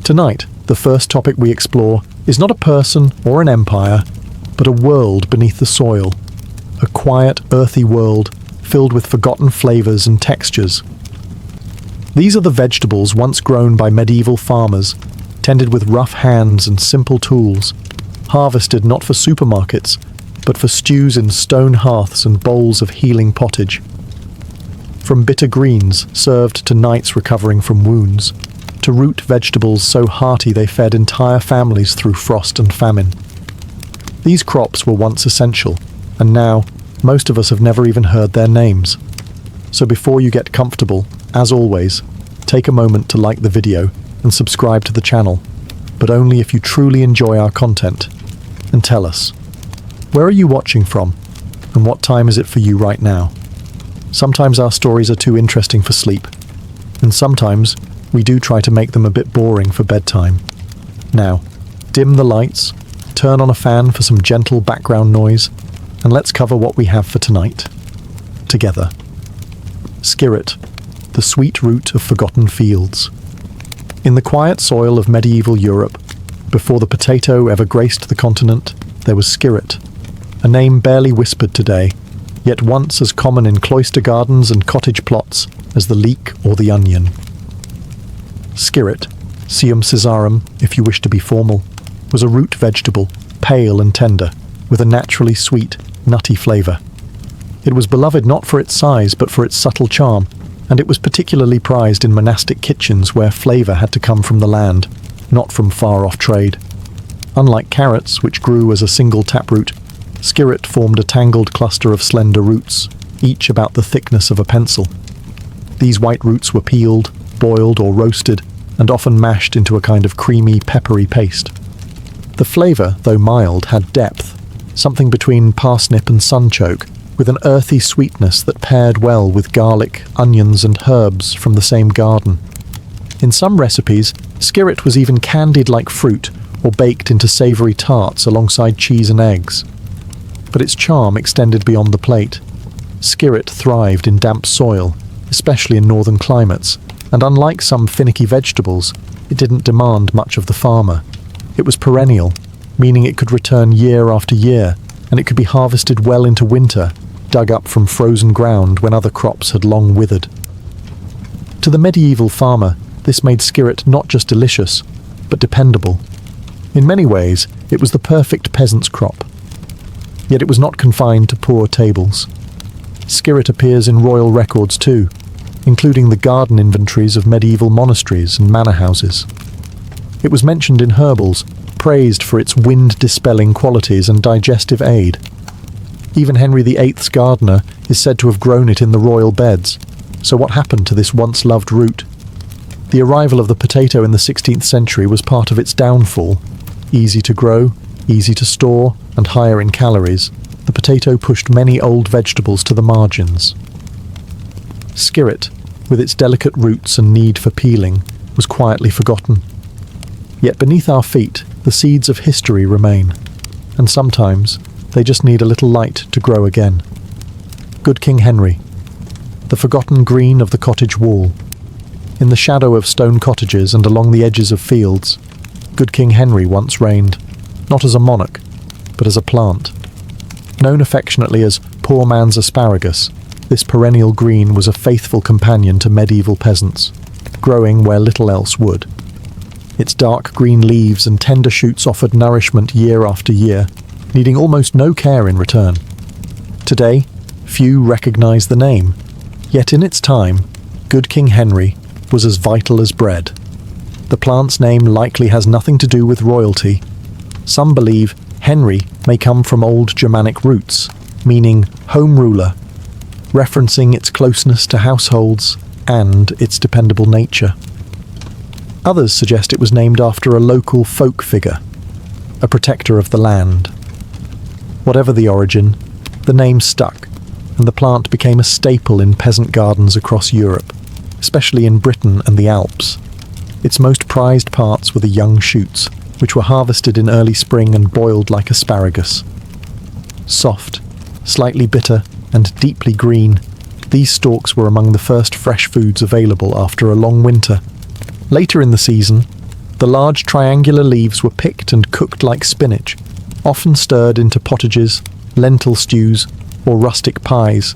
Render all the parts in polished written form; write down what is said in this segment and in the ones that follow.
Tonight, the first topic we explore is not a person or an empire, but a world beneath the soil. A quiet, earthy world filled with forgotten flavors and textures. These are the vegetables once grown by medieval farmers, tended with rough hands and simple tools, harvested not for supermarkets, but for stews in stone hearths and bowls of healing pottage. From bitter greens served to knights recovering from wounds, to root vegetables so hearty they fed entire families through frost and famine. These crops were once essential, and now most of us have never even heard their names. So before you get comfortable, as always, take a moment to like the video and subscribe to the channel, but only if you truly enjoy our content. And tell us, where are you watching from, and what time is it for you right now? Sometimes our stories are too interesting for sleep, and sometimes we do try to make them a bit boring for bedtime. Now, dim the lights, turn on a fan for some gentle background noise, and let's cover what we have for tonight. Together. Skirret, the sweet root of forgotten fields. In the quiet soil of medieval Europe, before the potato ever graced the continent, there was skirret, a name barely whispered today, yet once as common in cloister gardens and cottage plots as the leek or the onion. Skirret, Sium caesarum, if you wish to be formal, was a root vegetable, pale and tender, with a naturally sweet, nutty flavour. It was beloved not for its size but for its subtle charm, and it was particularly prized in monastic kitchens where flavour had to come from the land, not from far-off trade. Unlike carrots, which grew as a single taproot, skirret formed a tangled cluster of slender roots, each about the thickness of a pencil. These white roots were peeled, boiled or roasted, and often mashed into a kind of creamy, peppery paste. The flavour, though mild, had depth, something between parsnip and sunchoke, with an earthy sweetness that paired well with garlic, onions and herbs from the same garden. In some recipes, skirret was even candied like fruit or baked into savoury tarts alongside cheese and eggs. But its charm extended beyond the plate. Skirret thrived in damp soil, especially in northern climates, and unlike some finicky vegetables, it didn't demand much of the farmer. It was perennial, meaning it could return year after year, and it could be harvested well into winter, dug up from frozen ground when other crops had long withered. To the medieval farmer, this made skirret not just delicious, but dependable. In many ways, it was the perfect peasant's crop. Yet it was not confined to poor tables. Skirret appears in royal records too, including the garden inventories of medieval monasteries and manor houses. It was mentioned in herbals, praised for its wind-dispelling qualities and digestive aid. Even Henry VIII's gardener is said to have grown it in the royal beds. So what happened to this once-loved root? The arrival of the potato in the 16th century was part of its downfall. Easy to grow, easy to store, and higher in calories, the potato pushed many old vegetables to the margins. Skirret, with its delicate roots and need for peeling, was quietly forgotten. Yet beneath our feet, the seeds of history remain, and sometimes they just need a little light to grow again. Good King Henry, the forgotten green of the cottage wall. In the shadow of stone cottages and along the edges of fields, Good King Henry once reigned, not as a monarch, but as a plant. Known affectionately as poor man's asparagus, this perennial green was a faithful companion to medieval peasants, growing where little else would. Its dark green leaves and tender shoots offered nourishment year after year, needing almost no care in return. Today, few recognize the name, yet in its time, Good King Henry was as vital as bread. The plant's name likely has nothing to do with royalty. Some believe Henry may come from old Germanic roots, meaning home ruler, referencing its closeness to households and its dependable nature. Others suggest it was named after a local folk figure, a protector of the land. Whatever the origin, the name stuck, and the plant became a staple in peasant gardens across Europe, especially in Britain and the Alps. Its most prized parts were the young shoots, which were harvested in early spring and boiled like asparagus. Soft, slightly bitter, and deeply green, these stalks were among the first fresh foods available after a long winter. Later in the season, The large triangular leaves were picked and cooked like spinach, often stirred into potages, lentil stews, or rustic pies.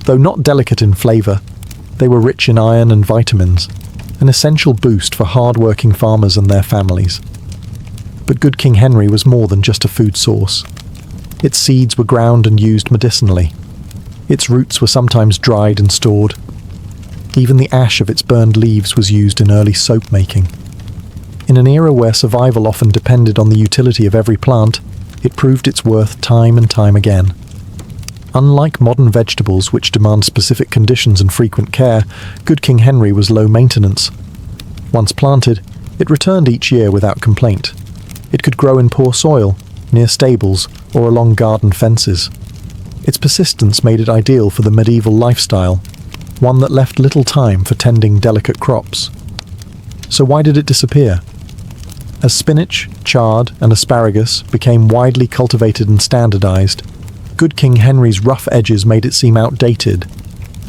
Though not delicate in flavour, they were rich in iron and vitamins, an essential boost for hard-working farmers and their families. But Good King Henry was more than just a food source. Its seeds were ground and used medicinally. Its roots were sometimes dried and stored. Even the ash of its burned leaves was used in early soap making. In an era where survival often depended on the utility of every plant, it proved its worth time and time again. Unlike modern vegetables which demand specific conditions and frequent care, Good King Henry was low maintenance. Once planted, it returned each year without complaint. It could grow in poor soil, near stables, or along garden fences. Its persistence made it ideal for the medieval lifestyle, one that left little time for tending delicate crops. So why did it disappear? As spinach, chard, and asparagus became widely cultivated and standardized, Good King Henry's rough edges made it seem outdated.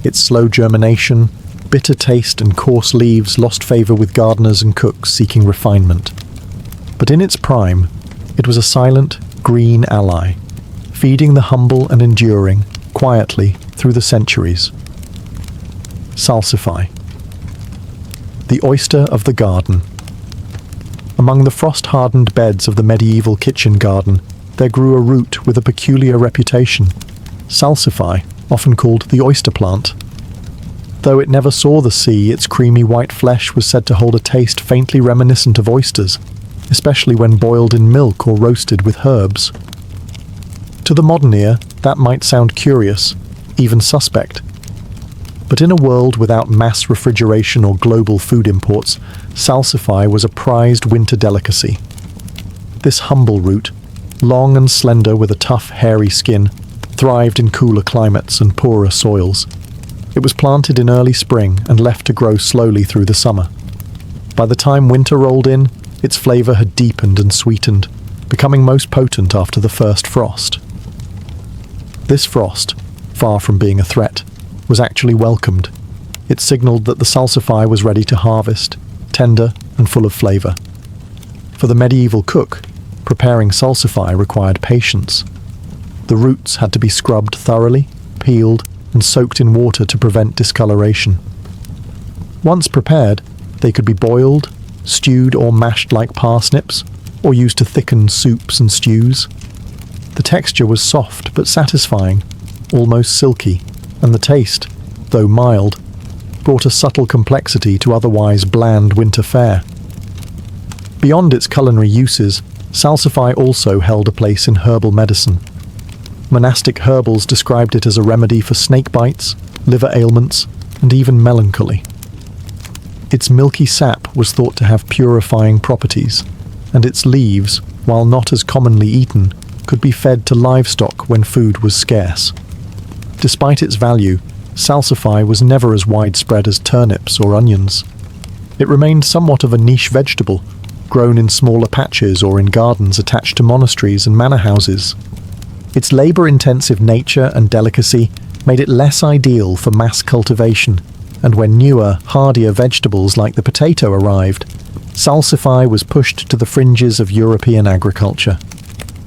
Its slow germination, bitter taste, and coarse leaves lost favor with gardeners and cooks seeking refinement. But in its prime, it was a silent, green ally, feeding the humble and enduring, quietly, through the centuries. Salsify. The oyster of the garden. Among the frost-hardened beds of the medieval kitchen garden, there grew a root with a peculiar reputation, salsify, often called the oyster plant. Though it never saw the sea, its creamy white flesh was said to hold a taste faintly reminiscent of oysters, especially when boiled in milk or roasted with herbs. To the modern ear, that might sound curious, even suspect. But in a world without mass refrigeration or global food imports, salsify was a prized winter delicacy. This humble root, long and slender with a tough, hairy skin, thrived in cooler climates and poorer soils. It was planted in early spring and left to grow slowly through the summer. By the time winter rolled in, its flavour had deepened and sweetened, becoming most potent after the first frost. This frost, far from being a threat, was actually welcomed. It signalled that the salsify was ready to harvest, tender and full of flavour. For the medieval cook, preparing salsify required patience. The roots had to be scrubbed thoroughly, peeled, and soaked in water to prevent discoloration. Once prepared, they could be boiled, stewed or mashed like parsnips, or used to thicken soups and stews. The texture was soft but satisfying, almost silky, and the taste, though mild, brought a subtle complexity to otherwise bland winter fare. Beyond its culinary uses, salsify also held a place in herbal medicine. Monastic herbals described it as a remedy for snake bites, liver ailments, and even melancholy. Its milky sap was thought to have purifying properties, and its leaves, while not as commonly eaten, could be fed to livestock when food was scarce. Despite its value, salsify was never as widespread as turnips or onions. It remained somewhat of a niche vegetable, grown in smaller patches or in gardens attached to monasteries and manor houses. Its labour-intensive nature and delicacy made it less ideal for mass cultivation, and when newer, hardier vegetables like the potato arrived, salsify was pushed to the fringes of European agriculture.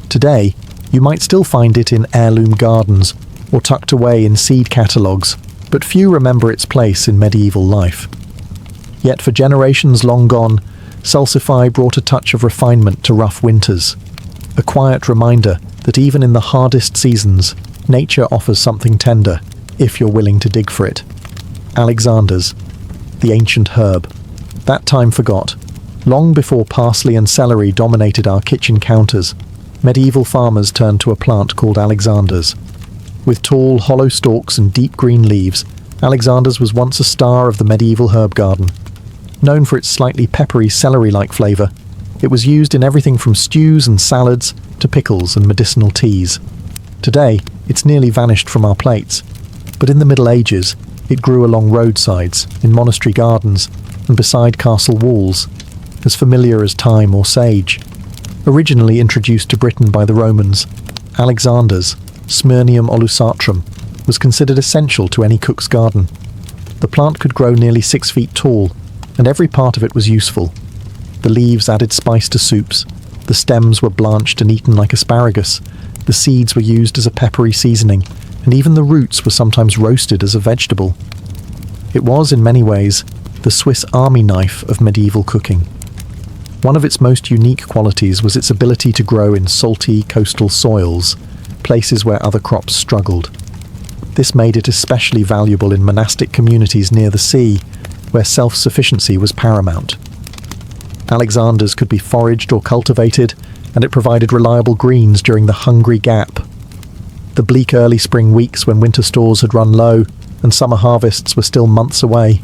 Today, you might still find it in heirloom gardens or tucked away in seed catalogues, but few remember its place in medieval life. Yet for generations long gone, salsify brought a touch of refinement to rough winters, a quiet reminder that even in the hardest seasons, nature offers something tender, if you're willing to dig for it. Alexander's, the ancient herb, that time forgot. Long before parsley and celery dominated our kitchen counters, medieval farmers turned to a plant called Alexander's. With tall, hollow stalks and deep green leaves, Alexander's was once a star of the medieval herb garden. Known for its slightly peppery celery-like flavour, it was used in everything from stews and salads to pickles and medicinal teas. Today, it's nearly vanished from our plates, but in the Middle Ages, it grew along roadsides, in monastery gardens, and beside castle walls, as familiar as thyme or sage. Originally introduced to Britain by the Romans, Alexander's, Smyrnium olusatrum, was considered essential to any cook's garden. The plant could grow nearly 6 feet tall, and every part of it was useful. The leaves added spice to soups. The stems were blanched and eaten like asparagus. The seeds were used as a peppery seasoning, and even the roots were sometimes roasted as a vegetable. It was, in many ways, the Swiss Army knife of medieval cooking. One of its most unique qualities was its ability to grow in salty coastal soils, places where other crops struggled. This made it especially valuable in monastic communities near the sea, where self-sufficiency was paramount. Alexanders could be foraged or cultivated, and it provided reliable greens during the hungry gap. The bleak early spring weeks when winter stores had run low, and summer harvests were still months away.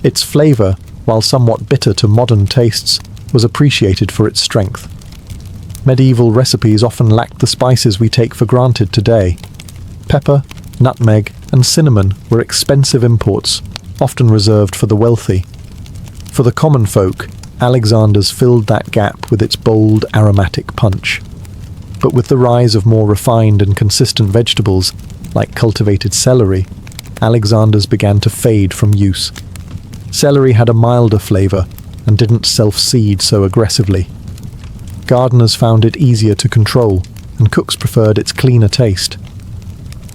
Its flavour, while somewhat bitter to modern tastes, was appreciated for its strength. Medieval recipes often lacked the spices we take for granted today. Pepper, nutmeg, and cinnamon were expensive imports, often reserved for the wealthy. For the common folk, Alexander's filled that gap with its bold, aromatic punch. But with the rise of more refined and consistent vegetables, like cultivated celery, Alexander's began to fade from use. Celery had a milder flavour and didn't self-seed so aggressively. Gardeners found it easier to control, and cooks preferred its cleaner taste.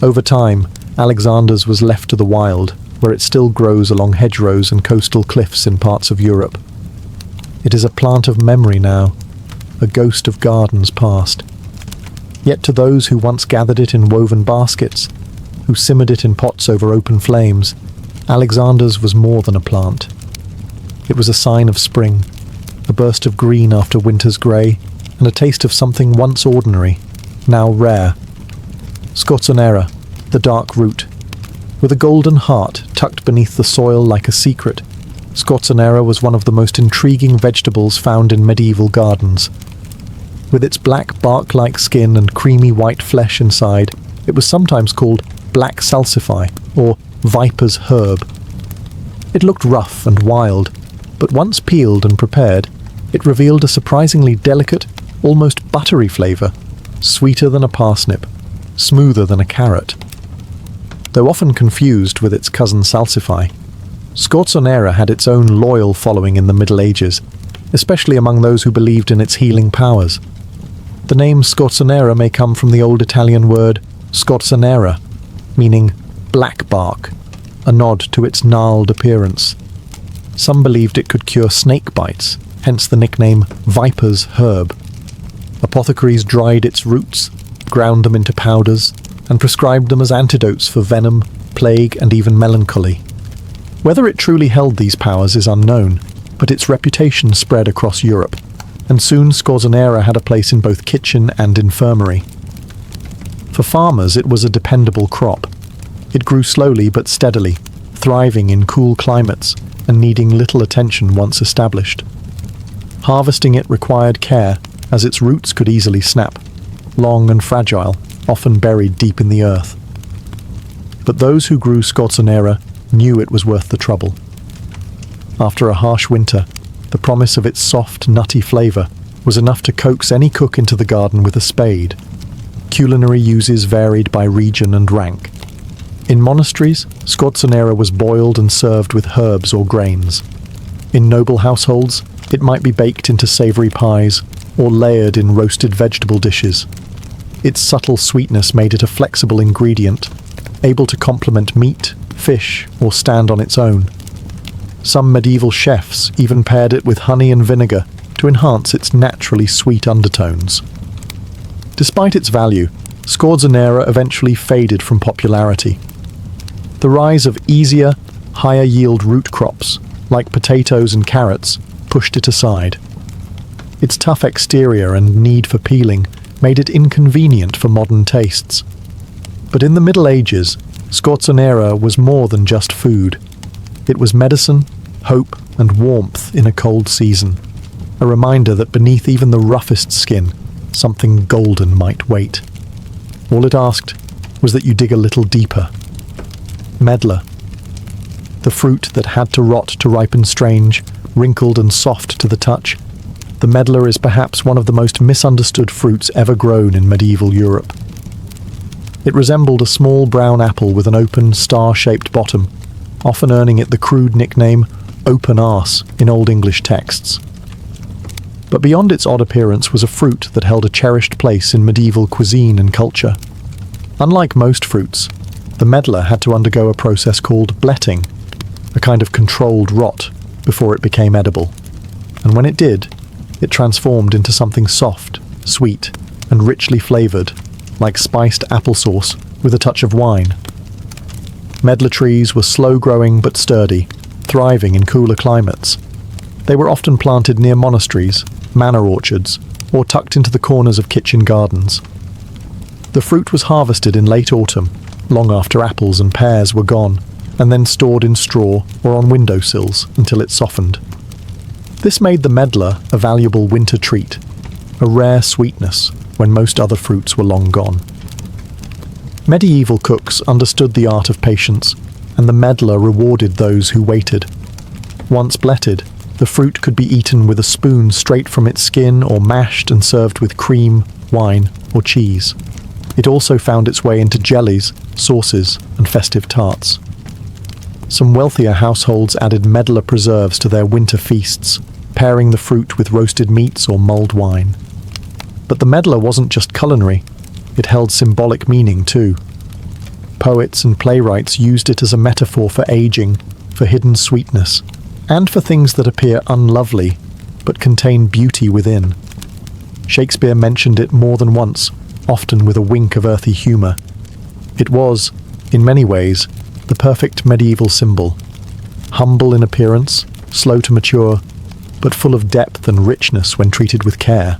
Over time, Alexander's was left to the wild, where it still grows along hedgerows and coastal cliffs in parts of Europe. It is a plant of memory now, a ghost of gardens past. Yet to those who once gathered it in woven baskets, who simmered it in pots over open flames, Alexander's was more than a plant. It was a sign of spring, a burst of green after winter's grey, and a taste of something once ordinary, now rare. Scorzonera, the dark root. With a golden heart tucked beneath the soil like a secret, Scorzonera was one of the most intriguing vegetables found in medieval gardens. With its black bark-like skin and creamy white flesh inside, it was sometimes called black salsify, or viper's herb. It looked rough and wild, but once peeled and prepared, it revealed a surprisingly delicate, almost buttery flavour, sweeter than a parsnip, smoother than a carrot. Though often confused with its cousin salsify, Scorzonera had its own loyal following in the Middle Ages, especially among those who believed in its healing powers. The name Scorzonera may come from the old Italian word scorzonera, meaning black bark, a nod to its gnarled appearance. Some believed it could cure snake bites, hence the nickname viper's herb. Apothecaries dried its roots, ground them into powders, and prescribed them as antidotes for venom, plague, and even melancholy. Whether it truly held these powers is unknown, but its reputation spread across Europe, and soon Scorzonera had a place in both kitchen and infirmary. For farmers, it was a dependable crop. It grew slowly but steadily, thriving in cool climates and needing little attention once established. Harvesting it required care, as its roots could easily snap, long and fragile, often buried deep in the earth. But those who grew Scorzonera knew it was worth the trouble. After a harsh winter, the promise of its soft, nutty flavour was enough to coax any cook into the garden with a spade. Culinary uses varied by region and rank. In monasteries, Scorzonera was boiled and served with herbs or grains. In noble households, it might be baked into savoury pies or layered in roasted vegetable dishes. Its subtle sweetness made it a flexible ingredient, able to complement meat, fish, or stand on its own. Some medieval chefs even paired it with honey and vinegar to enhance its naturally sweet undertones. Despite its value, Scorzonera eventually faded from popularity. The rise of easier, higher-yield root crops, like potatoes and carrots, pushed it aside. Its tough exterior and need for peeling made it inconvenient for modern tastes. But in the Middle Ages, Scorzonera was more than just food. It was medicine, hope, and warmth in a cold season, a reminder that beneath even the roughest skin, something golden might wait. All it asked was that you dig a little deeper. Medlar. The fruit that had to rot to ripen strange, wrinkled and soft to the touch, the medlar is perhaps one of the most misunderstood fruits ever grown in medieval Europe. It resembled a small brown apple with an open, star-shaped bottom, often earning it the crude nickname open arse in Old English texts. But beyond its odd appearance was a fruit that held a cherished place in medieval cuisine and culture. Unlike most fruits, the medlar had to undergo a process called bletting, a kind of controlled rot, before it became edible. And when it did, it transformed into something soft, sweet, and richly flavoured, like spiced applesauce with a touch of wine. Medlar trees were slow-growing but sturdy, thriving in cooler climates. They were often planted near monasteries, manor orchards, or tucked into the corners of kitchen gardens. The fruit was harvested in late autumn, long after apples and pears were gone, and then stored in straw or on windowsills until it softened. This made the medlar a valuable winter treat, a rare sweetness when most other fruits were long gone. Medieval cooks understood the art of patience, and the medlar rewarded those who waited. Once bletted, the fruit could be eaten with a spoon straight from its skin or mashed and served with cream, wine, or cheese. It also found its way into jellies, sauces, and festive tarts. Some wealthier households added medlar preserves to their winter feasts, pairing the fruit with roasted meats or mulled wine. But the medlar wasn't just culinary, it held symbolic meaning too. Poets and playwrights used it as a metaphor for aging, for hidden sweetness, and for things that appear unlovely, but contain beauty within. Shakespeare mentioned it more than once, often with a wink of earthy humour. It was, in many ways, the perfect medieval symbol. Humble in appearance, slow to mature, but full of depth and richness when treated with care.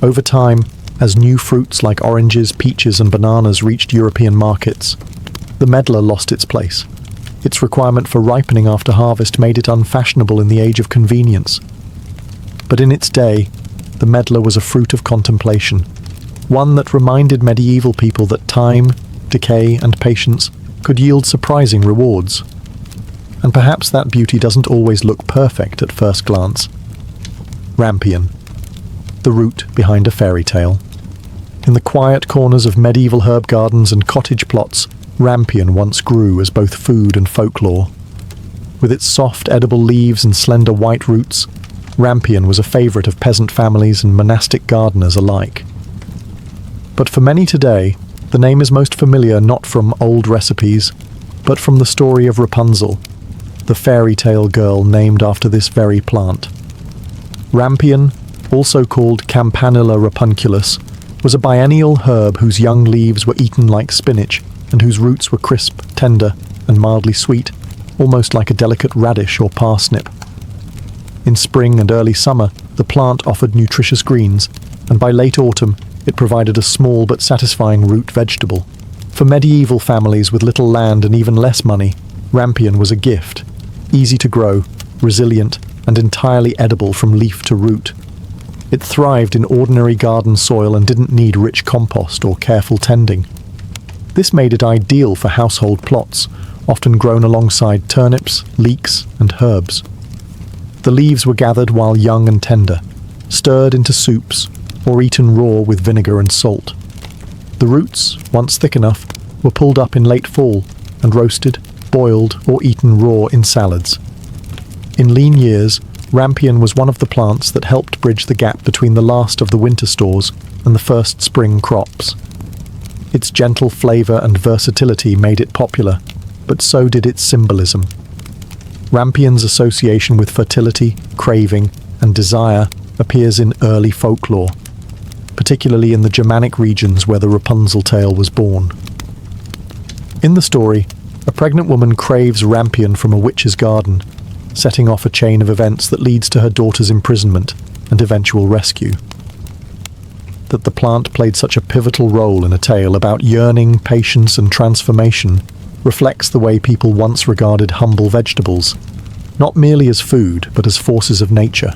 Over time, as new fruits like oranges, peaches and bananas reached European markets, the medlar lost its place. Its requirement for ripening after harvest made it unfashionable in the age of convenience. But in its day, the medlar was a fruit of contemplation, one that reminded medieval people that time, decay and patience could yield surprising rewards. And perhaps that beauty doesn't always look perfect at first glance. Rampion, the root behind a fairy tale. In the quiet corners of medieval herb gardens and cottage plots, rampion once grew as both food and folklore. With its soft, edible leaves and slender white roots, rampion was a favourite of peasant families and monastic gardeners alike. But for many today, the name is most familiar not from old recipes, but from the story of Rapunzel, the fairy tale girl named after this very plant. Rampion, also called Campanula rapunculus, was a biennial herb whose young leaves were eaten like spinach and whose roots were crisp, tender, and mildly sweet, almost like a delicate radish or parsnip. In spring and early summer, the plant offered nutritious greens, and by late autumn, it provided a small but satisfying root vegetable. For medieval families with little land and even less money, rampion was a gift, easy to grow, resilient, and entirely edible from leaf to root. It thrived in ordinary garden soil and didn't need rich compost or careful tending. This made it ideal for household plots, often grown alongside turnips, leeks, and herbs. The leaves were gathered while young and tender, stirred into soups, or eaten raw with vinegar and salt. The roots, once thick enough, were pulled up in late fall and roasted, boiled, or eaten raw in salads. In lean years, rampion was one of the plants that helped bridge the gap between the last of the winter stores and the first spring crops. Its gentle flavour and versatility made it popular, but so did its symbolism. Rampion's association with fertility, craving, and desire appears in early folklore, particularly in the Germanic regions where the Rapunzel tale was born. In the story, a pregnant woman craves rampion from a witch's garden, setting off a chain of events that leads to her daughter's imprisonment and eventual rescue. That the plant played such a pivotal role in a tale about yearning, patience, and transformation reflects the way people once regarded humble vegetables, not merely as food, but as forces of nature.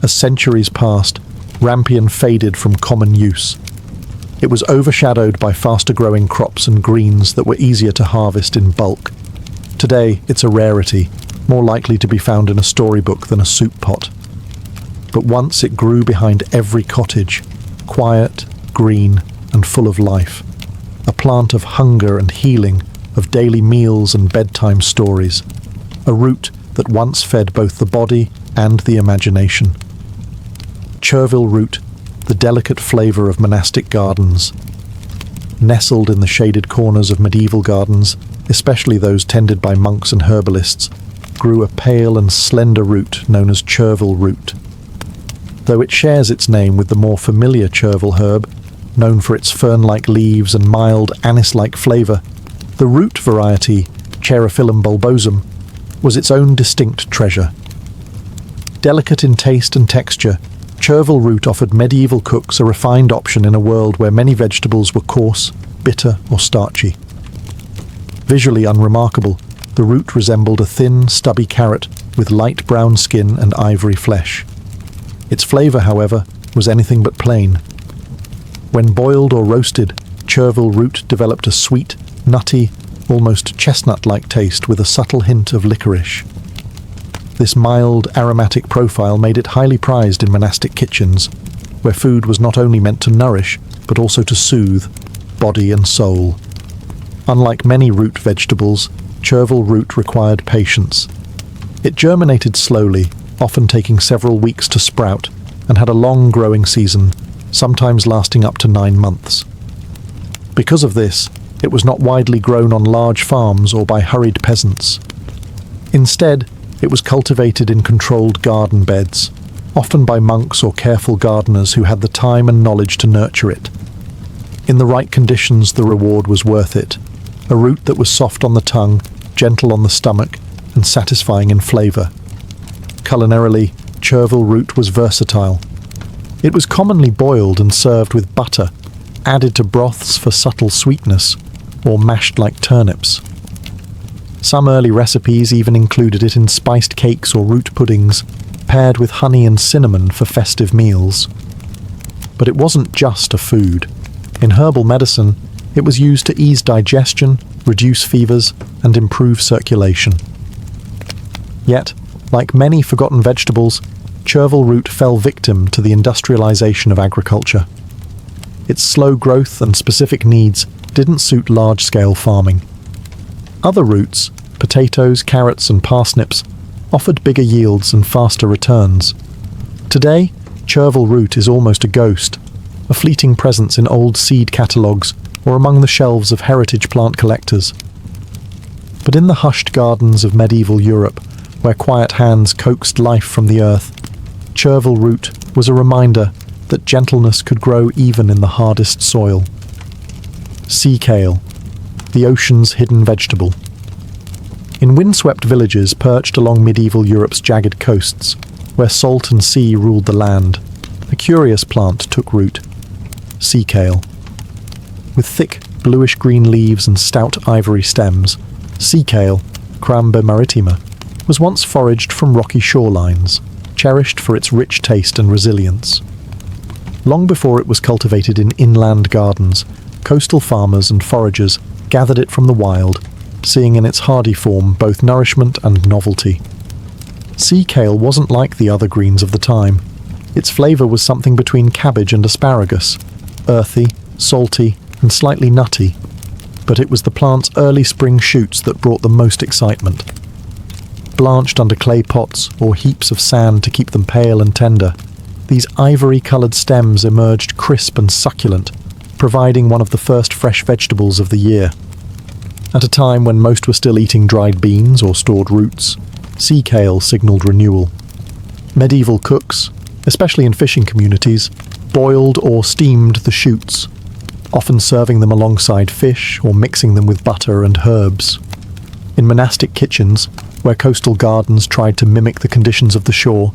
As centuries passed, rampion faded from common use. It was overshadowed by faster-growing crops and greens that were easier to harvest in bulk. Today, it's a rarity, more likely to be found in a storybook than a soup pot. But once it grew behind every cottage, quiet, green, and full of life. A plant of hunger and healing, of daily meals and bedtime stories. A root that once fed both the body and the imagination. Chervil root, the delicate flavour of monastic gardens. Nestled in the shaded corners of medieval gardens, especially those tended by monks and herbalists, grew a pale and slender root known as chervil root. Though it shares its name with the more familiar chervil herb, known for its fern-like leaves and mild anise-like flavour, the root variety, Cherophyllum bulbosum, was its own distinct treasure. Delicate in taste and texture, chervil root offered medieval cooks a refined option in a world where many vegetables were coarse, bitter or starchy. Visually unremarkable, the root resembled a thin, stubby carrot with light brown skin and ivory flesh. Its flavour, however, was anything but plain. When boiled or roasted, chervil root developed a sweet, nutty, almost chestnut-like taste with a subtle hint of licorice. This mild, aromatic profile made it highly prized in monastic kitchens, where food was not only meant to nourish, but also to soothe body and soul. Unlike many root vegetables, chervil root required patience. It germinated slowly, often taking several weeks to sprout, and had a long growing season, sometimes lasting up to 9 months. Because of this, it was not widely grown on large farms or by hurried peasants. Instead, it was cultivated in controlled garden beds, often by monks or careful gardeners who had the time and knowledge to nurture it. In the right conditions, the reward was worth it. A root that was soft on the tongue, gentle on the stomach, and satisfying in flavour. Culinarily, chervil root was versatile. It was commonly boiled and served with butter, added to broths for subtle sweetness, or mashed like turnips. Some early recipes even included it in spiced cakes or root puddings, paired with honey and cinnamon for festive meals. But it wasn't just a food. In herbal medicine, it was used to ease digestion, reduce fevers, and improve circulation. Yet, like many forgotten vegetables, chervil root fell victim to the industrialization of agriculture. Its slow growth and specific needs didn't suit large-scale farming. Other roots, potatoes, carrots, and parsnips, offered bigger yields and faster returns. Today, chervil root is almost a ghost, a fleeting presence in old seed catalogues or among the shelves of heritage plant collectors. But in the hushed gardens of medieval Europe, where quiet hands coaxed life from the earth, chervil root was a reminder that gentleness could grow even in the hardest soil. Sea kale, the ocean's hidden vegetable. In windswept villages perched along medieval Europe's jagged coasts, where salt and sea ruled the land, a curious plant took root: sea kale. With thick, bluish-green leaves and stout ivory stems, sea kale, Cramba maritima, was once foraged from rocky shorelines, cherished for its rich taste and resilience. Long before it was cultivated in inland gardens, coastal farmers and foragers gathered it from the wild, seeing in its hardy form both nourishment and novelty. Sea kale wasn't like the other greens of the time. Its flavour was something between cabbage and asparagus, earthy, salty, and slightly nutty, but it was the plant's early spring shoots that brought the most excitement. Blanched under clay pots or heaps of sand to keep them pale and tender, these ivory-coloured stems emerged crisp and succulent, providing one of the first fresh vegetables of the year. At a time when most were still eating dried beans or stored roots, sea kale signalled renewal. Medieval cooks, especially in fishing communities, boiled or steamed the shoots, often serving them alongside fish or mixing them with butter and herbs. In monastic kitchens, where coastal gardens tried to mimic the conditions of the shore,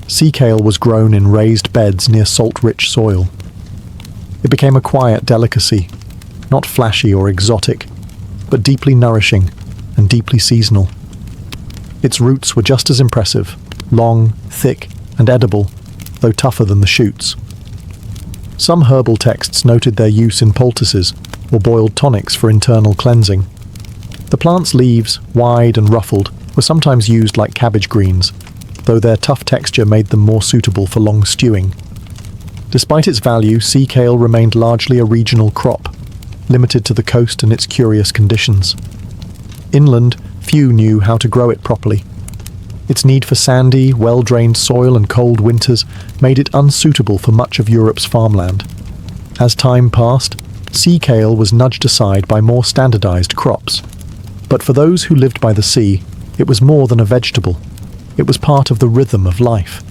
sea kale was grown in raised beds near salt-rich soil. It became a quiet delicacy, not flashy or exotic, but deeply nourishing and deeply seasonal. Its roots were just as impressive, long, thick, and edible, though tougher than the shoots. Some herbal texts noted their use in poultices or boiled tonics for internal cleansing. The plant's leaves, wide and ruffled, were sometimes used like cabbage greens, though their tough texture made them more suitable for long stewing. Despite its value, sea kale remained largely a regional crop, limited to the coast and its curious conditions. Inland, few knew how to grow it properly. Its need for sandy, well-drained soil and cold winters made it unsuitable for much of Europe's farmland. As time passed, sea kale was nudged aside by more standardized crops. But for those who lived by the sea, it was more than a vegetable. It was part of the rhythm of life.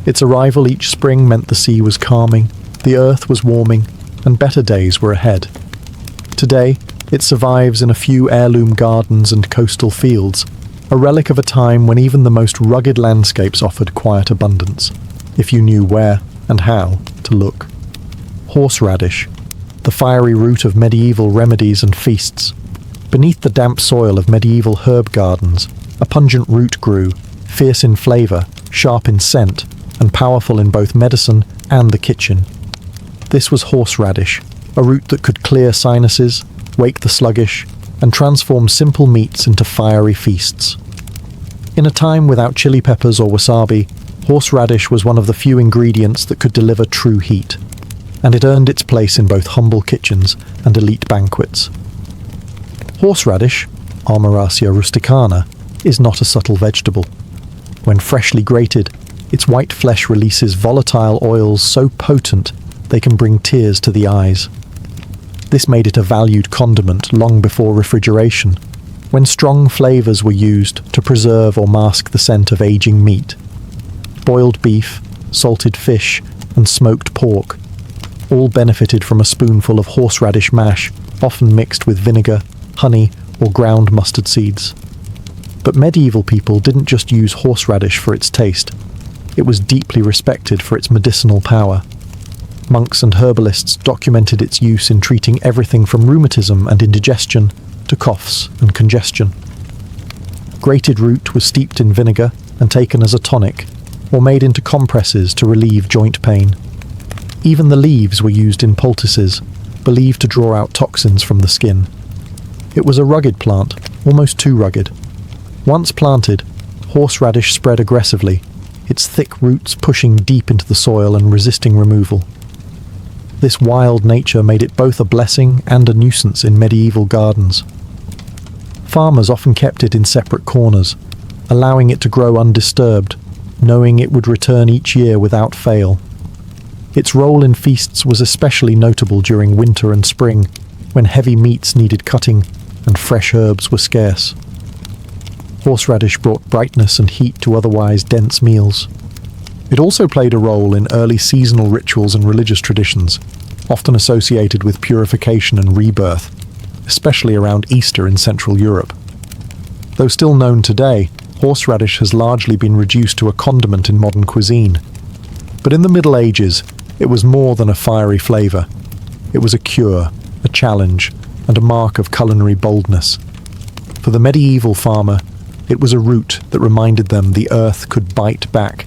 Its arrival each spring meant the sea was calming, the earth was warming, and better days were ahead. Today, it survives in a few heirloom gardens and coastal fields, a relic of a time when even the most rugged landscapes offered quiet abundance, if you knew where and how to look. Horseradish, the fiery root of medieval remedies and feasts. Beneath the damp soil of medieval herb gardens, a pungent root grew, fierce in flavour, sharp in scent, and powerful in both medicine and the kitchen. This was horseradish, a root that could clear sinuses, wake the sluggish, and transform simple meats into fiery feasts. In a time without chili peppers or wasabi, horseradish was one of the few ingredients that could deliver true heat, and it earned its place in both humble kitchens and elite banquets. Horseradish, Armoracea rusticana, is not a subtle vegetable. When freshly grated, its white flesh releases volatile oils so potent they can bring tears to the eyes. This made it a valued condiment long before refrigeration, when strong flavours were used to preserve or mask the scent of aging meat. Boiled beef, salted fish, and smoked pork all benefited from a spoonful of horseradish mash, often mixed with vinegar, honey, or ground mustard seeds. But medieval people didn't just use horseradish for its taste. It was deeply respected for its medicinal power. Monks and herbalists documented its use in treating everything from rheumatism and indigestion to coughs and congestion. Grated root was steeped in vinegar and taken as a tonic, or made into compresses to relieve joint pain. Even the leaves were used in poultices, believed to draw out toxins from the skin. It was a rugged plant, almost too rugged. Once planted, horseradish spread aggressively, its thick roots pushing deep into the soil and resisting removal. This wild nature made it both a blessing and a nuisance in medieval gardens. Farmers often kept it in separate corners, allowing it to grow undisturbed, knowing it would return each year without fail. Its role in feasts was especially notable during winter and spring, when heavy meats needed cutting and fresh herbs were scarce. Horseradish brought brightness and heat to otherwise dense meals. It also played a role in early seasonal rituals and religious traditions, often associated with purification and rebirth, especially around Easter in Central Europe. Though still known today, horseradish has largely been reduced to a condiment in modern cuisine. But in the Middle Ages, it was more than a fiery flavour. It was a cure, a challenge, and a mark of culinary boldness. For the medieval farmer, it was a root that reminded them the earth could bite back,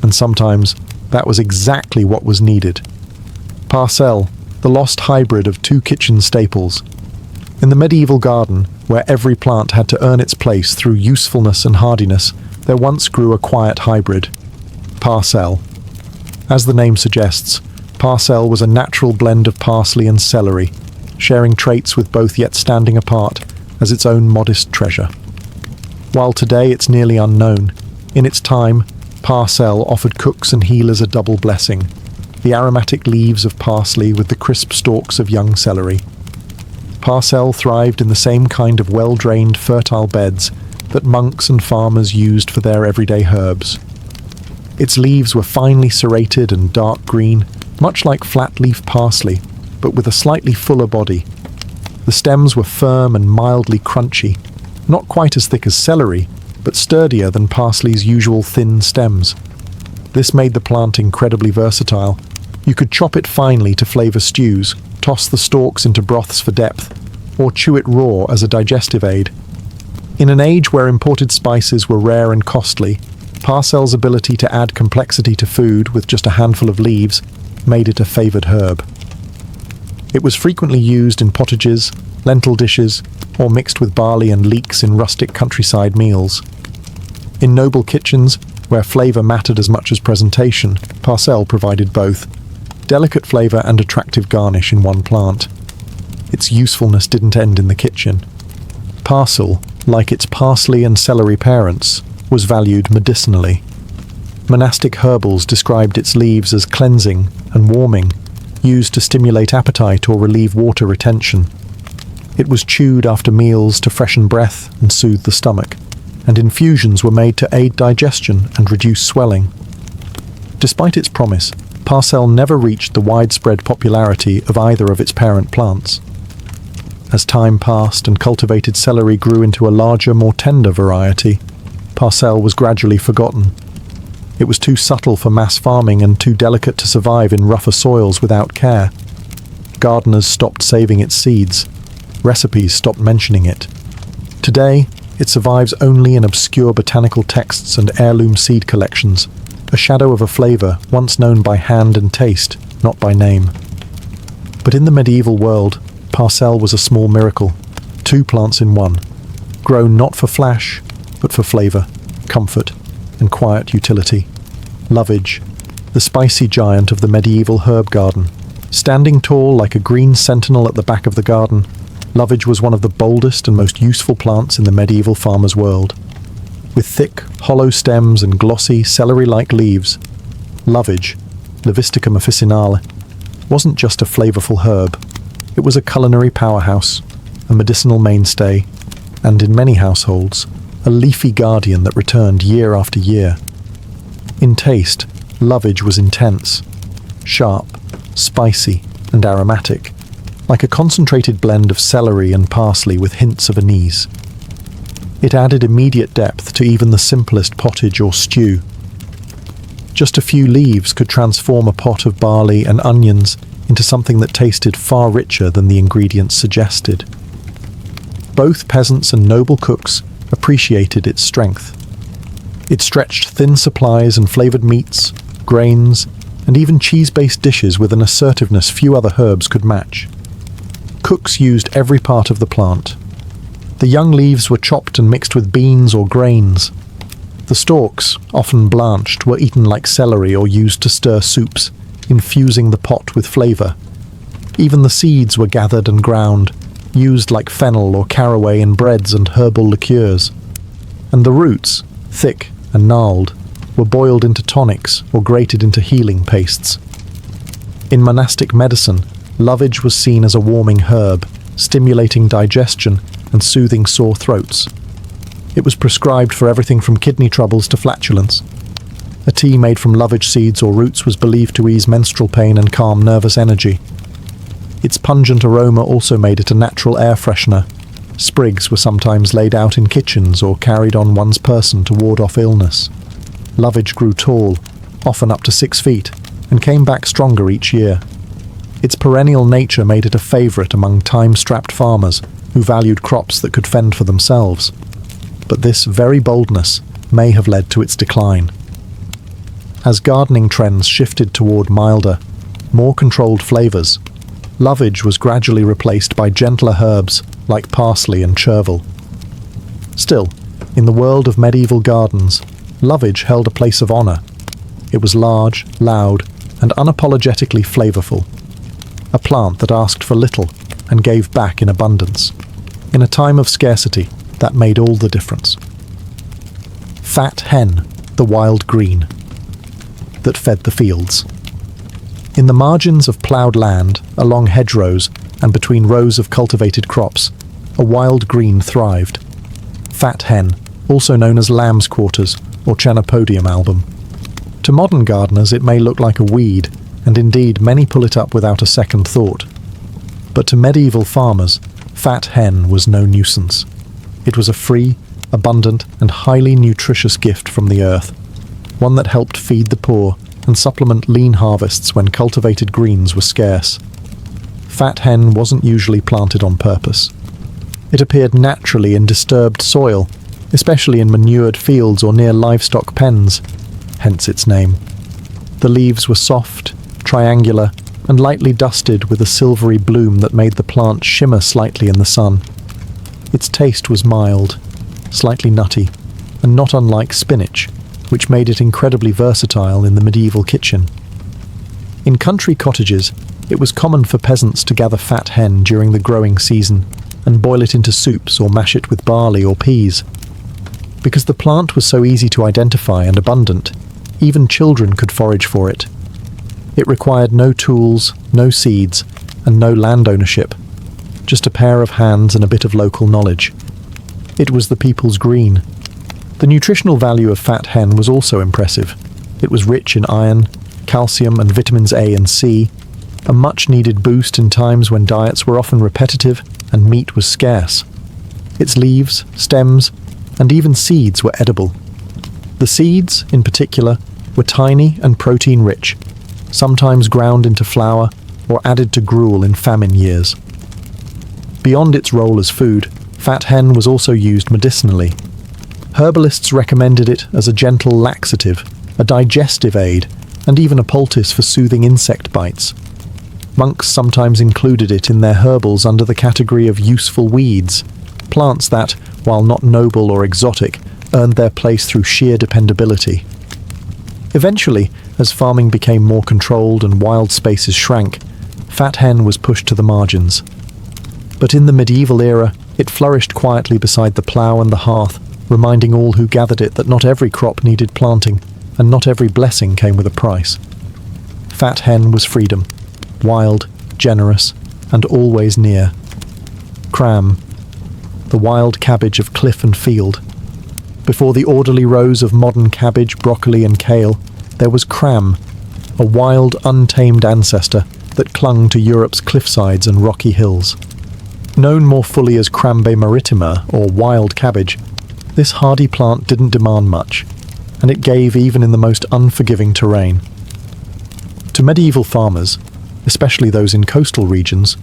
and sometimes that was exactly what was needed. Parcelle, the lost hybrid of two kitchen staples. In the medieval garden, where every plant had to earn its place through usefulness and hardiness, there once grew a quiet hybrid, Parcelle. As the name suggests, Parcelle was a natural blend of parsley and celery, sharing traits with both yet standing apart as its own modest treasure. While today it's nearly unknown, in its time, Parcelle offered cooks and healers a double blessing, the aromatic leaves of parsley with the crisp stalks of young celery. Parcelle thrived in the same kind of well-drained, fertile beds that monks and farmers used for their everyday herbs. Its leaves were finely serrated and dark green, much like flat-leaf parsley, but with a slightly fuller body. The stems were firm and mildly crunchy, not quite as thick as celery, but sturdier than parsley's usual thin stems. This made the plant incredibly versatile. You could chop it finely to flavour stews, toss the stalks into broths for depth, or chew it raw as a digestive aid. In an age where imported spices were rare and costly, Parcelle's ability to add complexity to food with just a handful of leaves made it a favoured herb. It was frequently used in potages, lentil dishes, or mixed with barley and leeks in rustic countryside meals. In noble kitchens, where flavour mattered as much as presentation, Parcelle provided both, delicate flavour and attractive garnish in one plant. Its usefulness didn't end in the kitchen. Parcelle, like its parsley and celery parents, was valued medicinally. Monastic herbals described its leaves as cleansing and warming, used to stimulate appetite or relieve water retention. It was chewed after meals to freshen breath and soothe the stomach, and infusions were made to aid digestion and reduce swelling. Despite its promise, parsley never reached the widespread popularity of either of its parent plants. As time passed and cultivated celery grew into a larger, more tender variety, parsley was gradually forgotten. It was too subtle for mass farming and too delicate to survive in rougher soils without care. Gardeners stopped saving its seeds. Recipes stopped mentioning it. Today, it survives only in obscure botanical texts and heirloom seed collections, a shadow of a flavour once known by hand and taste, not by name. But in the medieval world, parsley was a small miracle, 2 plants in one, grown not for flash, but for flavour, comfort, and quiet utility. Lovage, the spicy giant of the medieval herb garden. Standing tall like a green sentinel at the back of the garden, lovage was one of the boldest and most useful plants in the medieval farmer's world. With thick, hollow stems and glossy, celery-like leaves, lovage, Levisticum officinale, wasn't just a flavourful herb. It was a culinary powerhouse, a medicinal mainstay, and in many households, a leafy guardian that returned year after year. In taste, lovage was intense, sharp, spicy, and aromatic, like a concentrated blend of celery and parsley with hints of anise. It added immediate depth to even the simplest pottage or stew. Just a few leaves could transform a pot of barley and onions into something that tasted far richer than the ingredients suggested. Both peasants and noble cooks appreciated its strength. It stretched thin supplies and flavoured meats, grains, and even cheese-based dishes with an assertiveness few other herbs could match. Cooks used every part of the plant. The young leaves were chopped and mixed with beans or grains. The stalks, often blanched, were eaten like celery or used to stir soups, infusing the pot with flavour. Even the seeds were gathered and ground, used like fennel or caraway in breads and herbal liqueurs. And the roots, thick and gnarled, were boiled into tonics or grated into healing pastes. In monastic medicine, lovage was seen as a warming herb, stimulating digestion and soothing sore throats. It was prescribed for everything from kidney troubles to flatulence. A tea made from lovage seeds or roots was believed to ease menstrual pain and calm nervous energy. Its pungent aroma also made it a natural air freshener. Sprigs were sometimes laid out in kitchens or carried on one's person to ward off illness. Lovage grew tall, often up to 6 feet, and came back stronger each year. Its perennial nature made it a favourite among time-strapped farmers who valued crops that could fend for themselves. But this very boldness may have led to its decline. As gardening trends shifted toward milder, more controlled flavours, lovage was gradually replaced by gentler herbs like parsley and chervil. Still, in the world of medieval gardens, lovage held a place of honour. It was large, loud, and unapologetically flavourful. A plant that asked for little and gave back in abundance. In a time of scarcity, that made all the difference. Fat hen, the wild green, that fed the fields. In the margins of ploughed land, along hedgerows, and between rows of cultivated crops, a wild green thrived. Fat hen, also known as lamb's quarters or Chenopodium album. To modern gardeners it may look like a weed, and indeed many pull it up without a second thought. But to medieval farmers, fat hen was no nuisance. It was a free, abundant, and highly nutritious gift from the earth, one that helped feed the poor and supplement lean harvests when cultivated greens were scarce. Fat hen wasn't usually planted on purpose. It appeared naturally in disturbed soil, especially in manured fields or near livestock pens, hence its name. The leaves were soft, triangular, and lightly dusted with a silvery bloom that made the plant shimmer slightly in the sun. Its taste was mild, slightly nutty, and not unlike spinach, which made it incredibly versatile in the medieval kitchen. In country cottages, it was common for peasants to gather fat hen during the growing season and boil it into soups or mash it with barley or peas. Because the plant was so easy to identify and abundant, even children could forage for it. It required no tools, no seeds, and no land ownership, just a pair of hands and a bit of local knowledge. It was the people's green. The nutritional value of fat hen was also impressive. It was rich in iron, calcium and vitamins A and C, a much-needed boost in times when diets were often repetitive and meat was scarce. Its leaves, stems, and even seeds were edible. The seeds, in particular, were tiny and protein-rich, sometimes ground into flour or added to gruel in famine years. Beyond its role as food, fat hen was also used medicinally. Herbalists recommended it as a gentle laxative, a digestive aid, and even a poultice for soothing insect bites. Monks sometimes included it in their herbals under the category of useful weeds, plants that, while not noble or exotic, earned their place through sheer dependability. Eventually, as farming became more controlled and wild spaces shrank, fat hen was pushed to the margins. But in the medieval era, it flourished quietly beside the plough and the hearth, reminding all who gathered it that not every crop needed planting, and not every blessing came with a price. Fat hen was freedom, wild, generous, and always near. Cram, the wild cabbage of cliff and field. Before the orderly rows of modern cabbage, broccoli, and kale, there was cram, a wild, untamed ancestor that clung to Europe's cliffsides and rocky hills. Known more fully as Crambe maritima, or wild cabbage, this hardy plant didn't demand much, and it gave even in the most unforgiving terrain. To medieval farmers, especially those in coastal regions,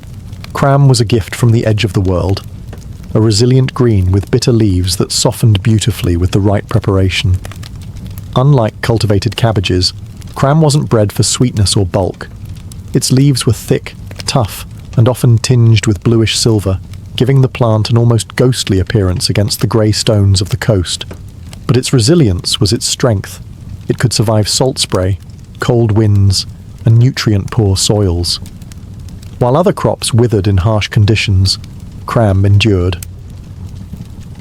cram was a gift from the edge of the world, a resilient green with bitter leaves that softened beautifully with the right preparation. Unlike cultivated cabbages, cram wasn't bred for sweetness or bulk. Its leaves were thick, tough, and often tinged with bluish silver, giving the plant an almost ghostly appearance against the grey stones of the coast. But its resilience was its strength. It could survive salt spray, cold winds, and nutrient-poor soils. While other crops withered in harsh conditions, cram endured.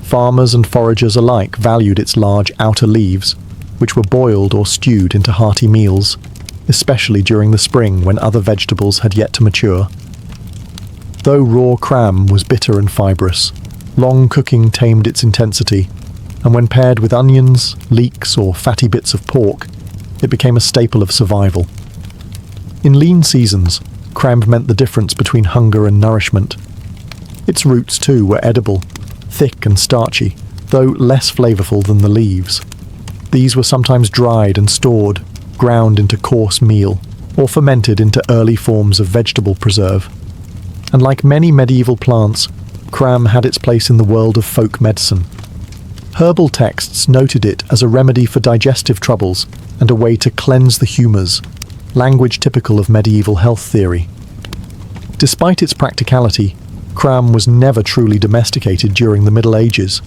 Farmers and foragers alike valued its large outer leaves, which were boiled or stewed into hearty meals, especially during the spring when other vegetables had yet to mature. Though raw cram was bitter and fibrous, long cooking tamed its intensity, and when paired with onions, leeks, or fatty bits of pork, it became a staple of survival. In lean seasons, cram meant the difference between hunger and nourishment. Its roots, too, were edible, thick and starchy, though less flavourful than the leaves. These were sometimes dried and stored, ground into coarse meal, or fermented into early forms of vegetable preserve. And like many medieval plants, cram had its place in the world of folk medicine. Herbal texts noted it as a remedy for digestive troubles and a way to cleanse the humours, language typical of medieval health theory. Despite its practicality, cram was never truly domesticated during the Middle Ages.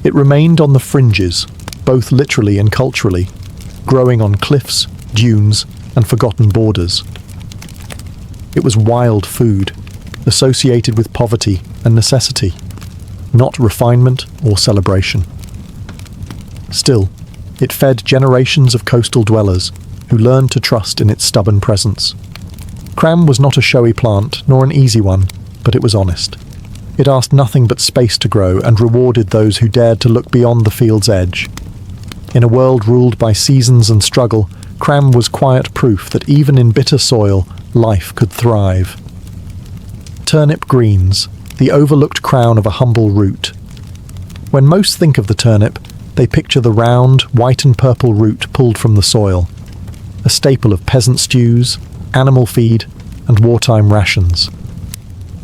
It remained on the fringes, both literally and culturally, growing on cliffs, dunes, and forgotten borders. It was wild food, associated with poverty and necessity, not refinement or celebration. Still, it fed generations of coastal dwellers who learned to trust in its stubborn presence. Cram was not a showy plant, nor an easy one, but it was honest. It asked nothing but space to grow and rewarded those who dared to look beyond the field's edge. In a world ruled by seasons and struggle, cram was quiet proof that even in bitter soil, life could thrive. Turnip greens, the overlooked crown of a humble root. When most think of the turnip, they picture the round, white and purple root pulled from the soil, a staple of peasant stews, animal feed, and wartime rations.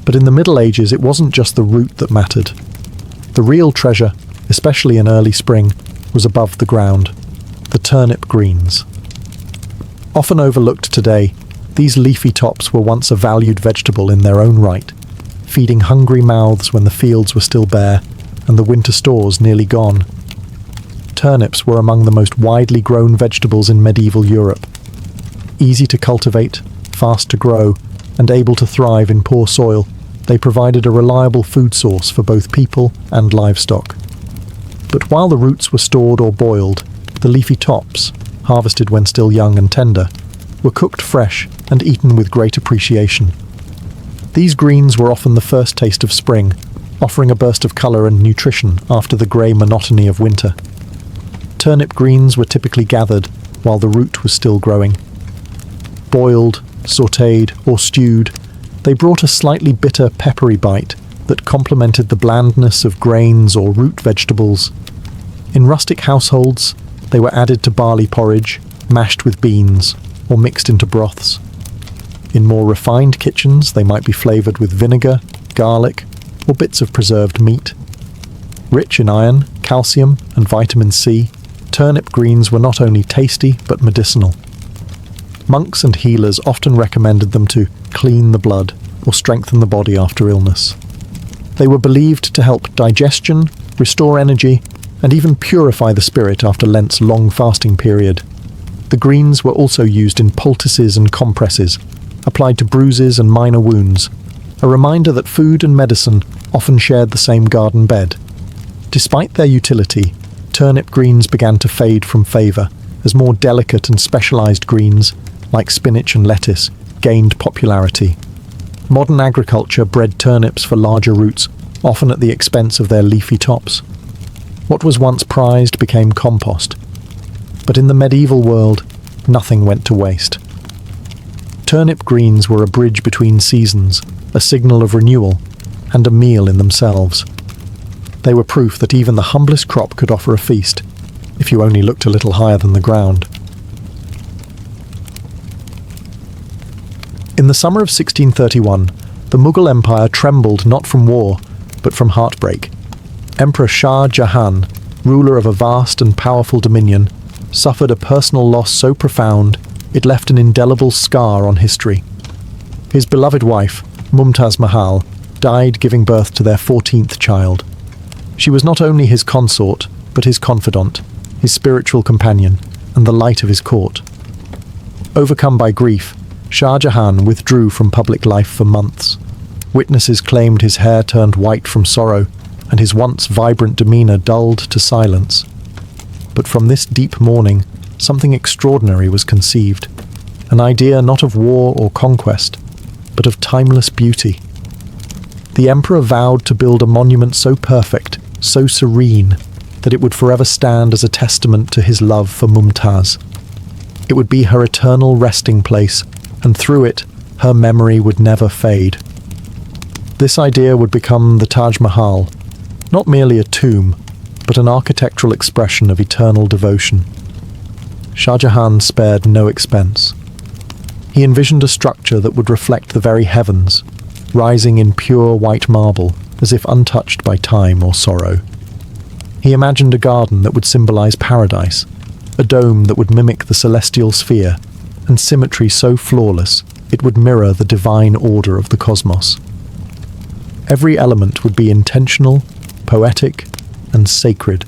But in the Middle Ages, it wasn't just the root that mattered. The real treasure, especially in early spring, was above the ground, the turnip greens. Often overlooked today, these leafy tops were once a valued vegetable in their own right, feeding hungry mouths when the fields were still bare and the winter stores nearly gone. Turnips were among the most widely grown vegetables in medieval Europe. Easy to cultivate, fast to grow, and able to thrive in poor soil, they provided a reliable food source for both people and livestock. But while the roots were stored or boiled, the leafy tops, harvested when still young and tender, were cooked fresh and eaten with great appreciation. These greens were often the first taste of spring, offering a burst of colour and nutrition after the grey monotony of winter. Turnip greens were typically gathered while the root was still growing. Boiled, sautéed, or stewed, they brought a slightly bitter, peppery bite that complemented the blandness of grains or root vegetables. In rustic households, they were added to barley porridge, mashed with beans, or mixed into broths. In more refined kitchens, they might be flavoured with vinegar, garlic, or bits of preserved meat. Rich in iron, calcium, and vitamin C, turnip greens were not only tasty but medicinal. Monks and healers often recommended them to clean the blood or strengthen the body after illness. They were believed to help digestion, restore energy, and even purify the spirit after Lent's long fasting period. The greens were also used in poultices and compresses, applied to bruises and minor wounds, a reminder that food and medicine often shared the same garden bed. Despite their utility, turnip greens began to fade from favour as more delicate and specialised greens, like spinach and lettuce, gained popularity. Modern agriculture bred turnips for larger roots, often at the expense of their leafy tops. What was once prized became compost. But in the medieval world, nothing went to waste. Turnip greens were a bridge between seasons, a signal of renewal, and a meal in themselves. They were proof that even the humblest crop could offer a feast, if you only looked a little higher than the ground. In the summer of 1631, the Mughal Empire trembled not from war, but from heartbreak. Emperor Shah Jahan, ruler of a vast and powerful dominion, suffered a personal loss so profound it left an indelible scar on history. His beloved wife, Mumtaz Mahal, died giving birth to their 14th child. She was not only his consort, but his confidant, his spiritual companion, and the light of his court. Overcome by grief, Shah Jahan withdrew from public life for months. Witnesses claimed his hair turned white from sorrow, and his once vibrant demeanour dulled to silence. But from this deep mourning, something extraordinary was conceived, an idea not of war or conquest, but of timeless beauty. The emperor vowed to build a monument so perfect, so serene, that it would forever stand as a testament to his love for Mumtaz. It would be her eternal resting place, and through it, her memory would never fade. This idea would become the Taj Mahal, not merely a tomb, but an architectural expression of eternal devotion. Shah Jahan spared no expense. He envisioned a structure that would reflect the very heavens, rising in pure white marble, as if untouched by time or sorrow. He imagined a garden that would symbolize paradise, a dome that would mimic the celestial sphere, and symmetry so flawless it would mirror the divine order of the cosmos. Every element would be intentional, poetic, and sacred.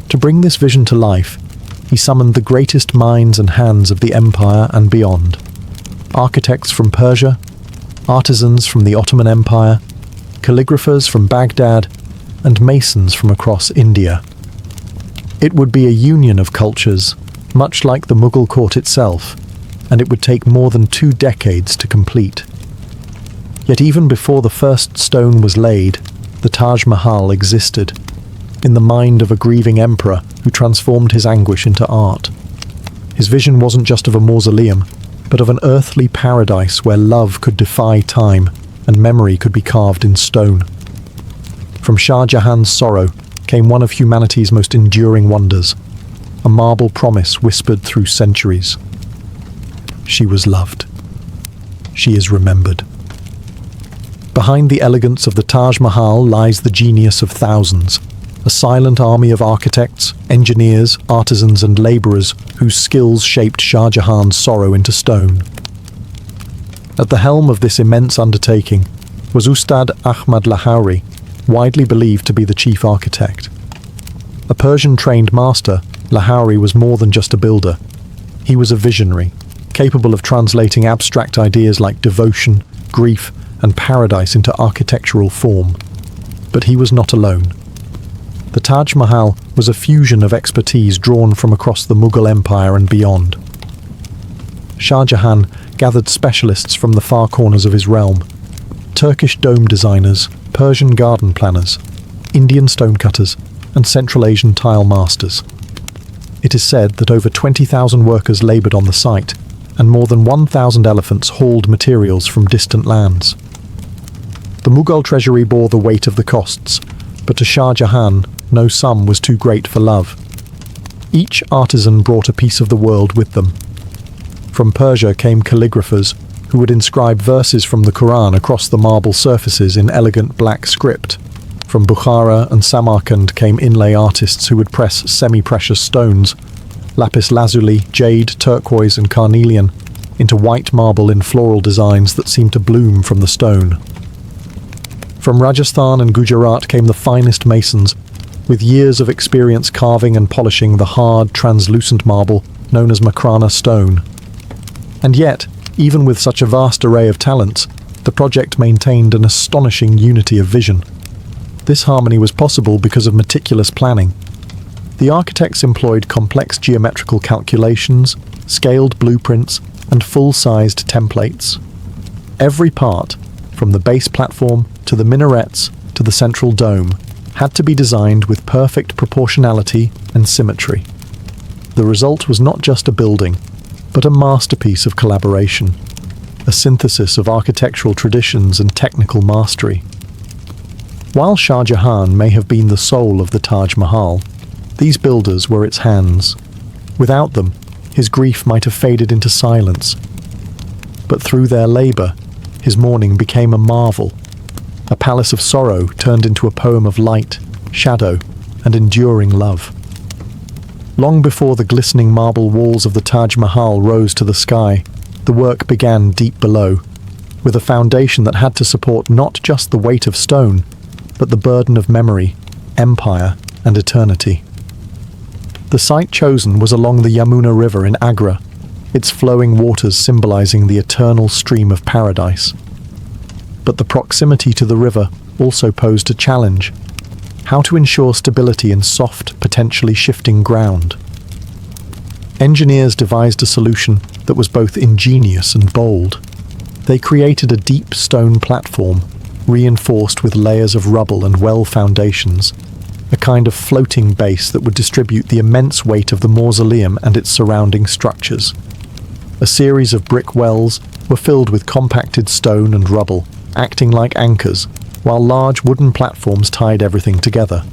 To bring this vision to life, he summoned the greatest minds and hands of the empire and beyond. Architects from Persia, artisans from the Ottoman Empire, calligraphers from Baghdad, and masons from across India. It would be a union of cultures, much like the Mughal court itself, and it would take more than 2 decades to complete. Yet even before the first stone was laid, the Taj Mahal existed, in the mind of a grieving emperor who transformed his anguish into art. His vision wasn't just of a mausoleum, but of an earthly paradise where love could defy time and memory could be carved in stone. From Shah Jahan's sorrow came one of humanity's most enduring wonders, a marble promise whispered through centuries. She was loved. She is remembered. Behind the elegance of the Taj Mahal lies the genius of thousands, a silent army of architects, engineers, artisans and labourers whose skills shaped Shah Jahan's sorrow into stone. At the helm of this immense undertaking was Ustad Ahmad Lahori, widely believed to be the chief architect. A Persian-trained master, Lahori was more than just a builder. He was a visionary, capable of translating abstract ideas like devotion, grief, and paradise into architectural form. But he was not alone. The Taj Mahal was a fusion of expertise drawn from across the Mughal Empire and beyond. Shah Jahan gathered specialists from the far corners of his realm: Turkish dome designers, Persian garden planners, Indian stonecutters, and Central Asian tile masters. It is said that over 20,000 workers laboured on the site, and more than 1,000 elephants hauled materials from distant lands. The Mughal treasury bore the weight of the costs, but to Shah Jahan, no sum was too great for love. Each artisan brought a piece of the world with them. From Persia came calligraphers who would inscribe verses from the Quran across the marble surfaces in elegant black script. From Bukhara and Samarkand came inlay artists who would press semi-precious stones, lapis lazuli, jade, turquoise and carnelian, into white marble in floral designs that seemed to bloom from the stone. From Rajasthan and Gujarat came the finest masons, with years of experience carving and polishing the hard, translucent marble known as Makrana stone. And yet, even with such a vast array of talents, the project maintained an astonishing unity of vision. This harmony was possible because of meticulous planning. The architects employed complex geometrical calculations, scaled blueprints, and full-sized templates. Every part, from the base platform to the minarets to the central dome, had to be designed with perfect proportionality and symmetry. The result was not just a building, but a masterpiece of collaboration, a synthesis of architectural traditions and technical mastery. While Shah Jahan may have been the soul of the Taj Mahal, these builders were its hands. Without them, his grief might have faded into silence. But through their labour, his mourning became a marvel. A palace of sorrow turned into a poem of light, shadow, and enduring love. Long before the glistening marble walls of the Taj Mahal rose to the sky, the work began deep below, with a foundation that had to support not just the weight of stone, but the burden of memory, empire, and eternity. The site chosen was along the Yamuna River in Agra, its flowing waters symbolizing the eternal stream of paradise. But the proximity to the river also posed a challenge: how to ensure stability in soft, potentially shifting ground. Engineers devised a solution that was both ingenious and bold. They created a deep stone platform, reinforced with layers of rubble and well foundations, a kind of floating base that would distribute the immense weight of the mausoleum and its surrounding structures. A series of brick wells were filled with compacted stone and rubble, acting like anchors, while large wooden platforms tied everything together.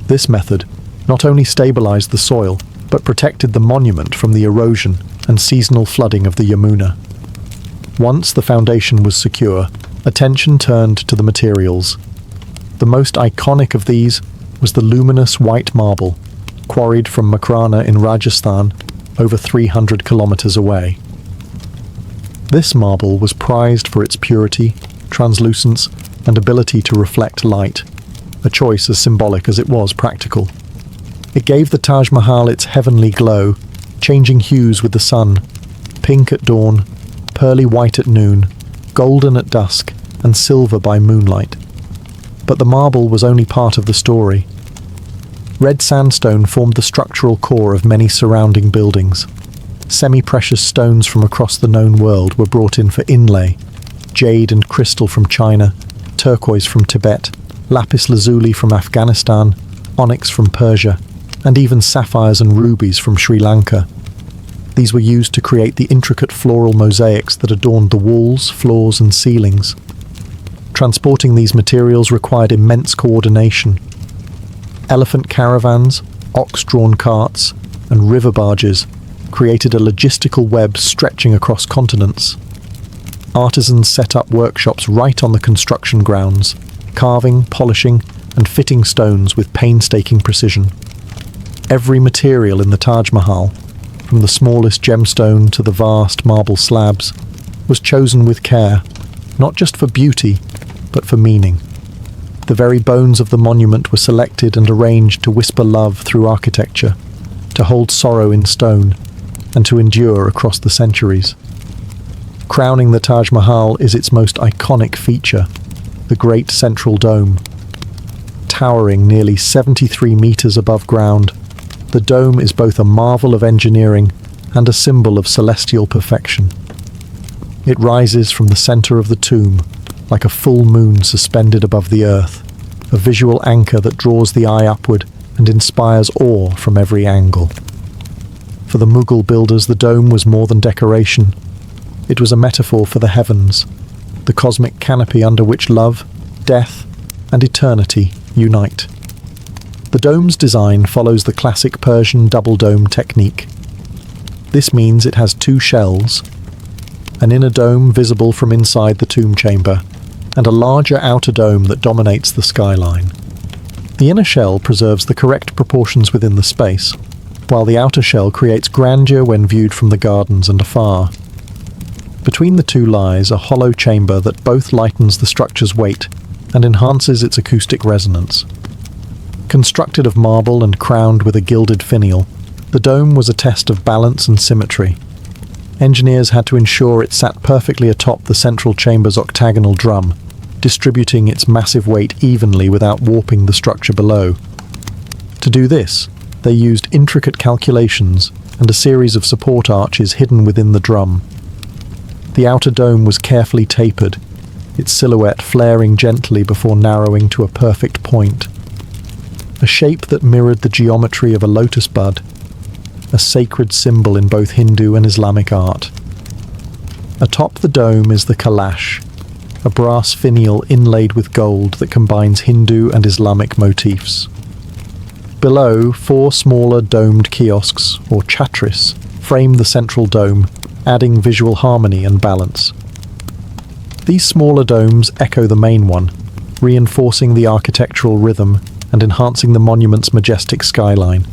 This method not only stabilized the soil, but protected the monument from the erosion and seasonal flooding of the Yamuna. Once the foundation was secure, attention turned to the materials. The most iconic of these was the luminous white marble, quarried from Makrana in Rajasthan, over 300 kilometers away. This marble was prized for its purity, translucence, and ability to reflect light, a choice as symbolic as it was practical. It gave the Taj Mahal its heavenly glow, changing hues with the sun: pink at dawn, pearly white at noon, golden at dusk, and silver by moonlight. But the marble was only part of the story. Red sandstone formed the structural core of many surrounding buildings. Semi-precious stones from across the known world were brought in for inlay: jade and crystal from China, turquoise from Tibet, lapis lazuli from Afghanistan, onyx from Persia, and even sapphires and rubies from Sri Lanka. These were used to create the intricate floral mosaics that adorned the walls, floors, and ceilings. Transporting these materials required immense coordination. Elephant caravans, ox-drawn carts, and river barges created a logistical web stretching across continents. Artisans set up workshops right on the construction grounds, carving, polishing, and fitting stones with painstaking precision. Every material in the Taj Mahal, from the smallest gemstone to the vast marble slabs, was chosen with care, not just for beauty, but for meaning. The very bones of the monument were selected and arranged to whisper love through architecture, to hold sorrow in stone, and to endure across the centuries. Crowning the Taj Mahal is its most iconic feature, the Great Central Dome. towering nearly 73 meters above ground, the dome is both a marvel of engineering and a symbol of celestial perfection. It rises from the center of the tomb, like a full moon suspended above the earth, a visual anchor that draws the eye upward and inspires awe from every angle. For the Mughal builders, the dome was more than decoration. It was a metaphor for the heavens, the cosmic canopy under which love, death, and eternity unite. The dome's design follows the classic Persian double dome technique. This means it has two shells, an inner dome visible from inside the tomb chamber, and a larger outer dome that dominates the skyline. The inner shell preserves the correct proportions within the space, while the outer shell creates grandeur when viewed from the gardens and afar. Between the two lies a hollow chamber that both lightens the structure's weight and enhances its acoustic resonance. Constructed of marble and crowned with a gilded finial, the dome was a test of balance and symmetry. Engineers had to ensure it sat perfectly atop the central chamber's octagonal drum, distributing its massive weight evenly without warping the structure below. To do this, they used intricate calculations and a series of support arches hidden within the drum. The outer dome was carefully tapered, its silhouette flaring gently before narrowing to a perfect point. A shape that mirrored the geometry of a lotus bud, a sacred symbol in both Hindu and Islamic art. Atop the dome is the kalash, a brass finial inlaid with gold that combines Hindu and Islamic motifs. Below, 4 smaller domed kiosks, or chhatris, frame the central dome, adding visual harmony and balance. These smaller domes echo the main one, reinforcing the architectural rhythm and enhancing the monument's majestic skyline.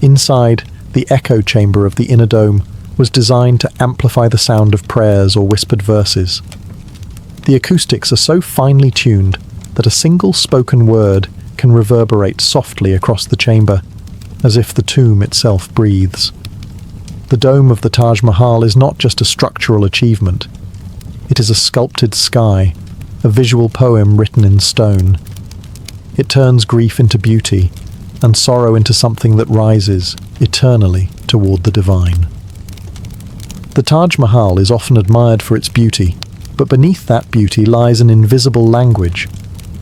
Inside, the echo chamber of the inner dome was designed to amplify the sound of prayers or whispered verses. The acoustics are so finely tuned that a single spoken word can reverberate softly across the chamber, as if the tomb itself breathes. The dome of the Taj Mahal is not just a structural achievement. It is a sculpted sky, a visual poem written in stone. It turns grief into beauty, and sorrow into something that rises, eternally, toward the divine. The Taj Mahal is often admired for its beauty, but beneath that beauty lies an invisible language,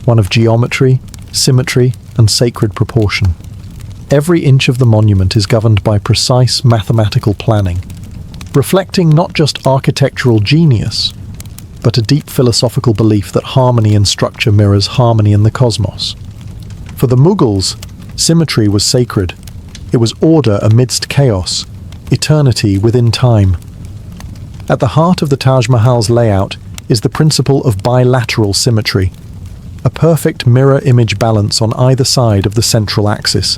one of geometry, symmetry, and sacred proportion. Every inch of the monument is governed by precise mathematical planning, reflecting not just architectural genius, but a deep philosophical belief that harmony in structure mirrors harmony in the cosmos. For the Mughals, symmetry was sacred. It was order amidst chaos, eternity within time. At the heart of the Taj Mahal's layout is the principle of bilateral symmetry, a perfect mirror image balance on either side of the central axis.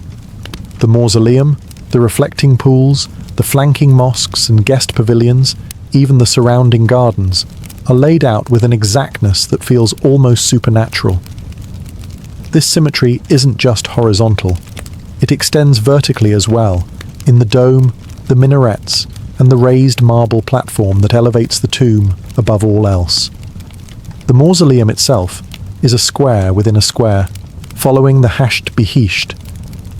The mausoleum, the reflecting pools, the flanking mosques and guest pavilions, even the surrounding gardens, are laid out with an exactness that feels almost supernatural. This symmetry isn't just horizontal. It extends vertically as well, in the dome, the minarets, and the raised marble platform that elevates the tomb above all else. The mausoleum itself is a square within a square, following the hasht bihisht,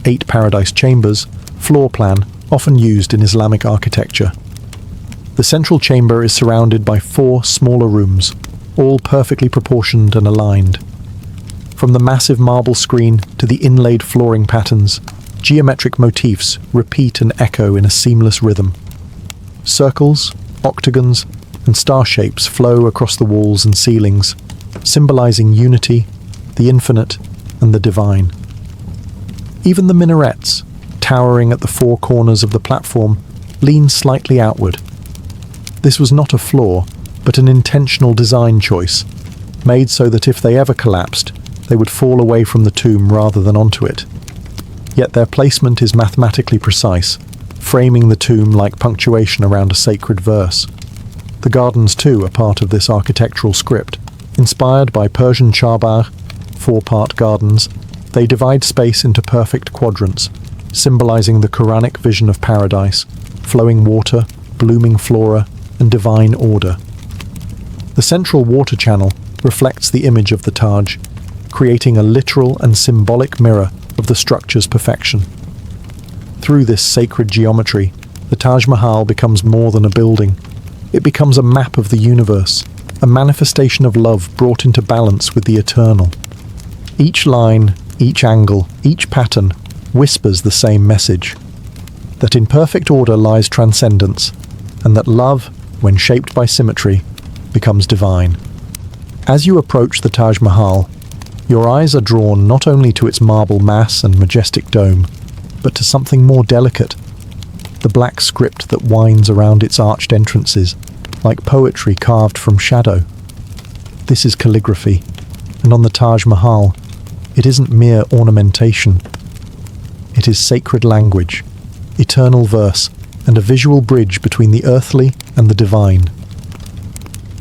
8 paradise chambers, floor plan often used in Islamic architecture. The central chamber is surrounded by 4 smaller rooms, all perfectly proportioned and aligned. From the massive marble screen to the inlaid flooring patterns, geometric motifs repeat and echo in a seamless rhythm. Circles, octagons, and star shapes flow across the walls and ceilings, symbolizing unity, the infinite, and the divine. Even the minarets, towering at the 4 corners of the platform, lean slightly outward. This was not a flaw, but an intentional design choice, made so that if they ever collapsed, they would fall away from the tomb rather than onto it. Yet their placement is mathematically precise, framing the tomb like punctuation around a sacred verse. The gardens too are part of this architectural script. Inspired by Persian charbagh, 4-part gardens, they divide space into perfect quadrants, symbolizing the Quranic vision of paradise, flowing water, blooming flora, and divine order. The central water channel reflects the image of the Taj, creating a literal and symbolic mirror of the structure's perfection. Through this sacred geometry, the Taj Mahal becomes more than a building. It becomes a map of the universe, a manifestation of love brought into balance with the eternal. Each line, each angle, each pattern whispers the same message: that in perfect order lies transcendence, and that love, when shaped by symmetry, becomes divine. As you approach the Taj Mahal, your eyes are drawn not only to its marble mass and majestic dome, but to something more delicate: the black script that winds around its arched entrances, like poetry carved from shadow. This is calligraphy, and on the Taj Mahal, it isn't mere ornamentation. It is sacred language, eternal verse, and a visual bridge between the earthly and the divine.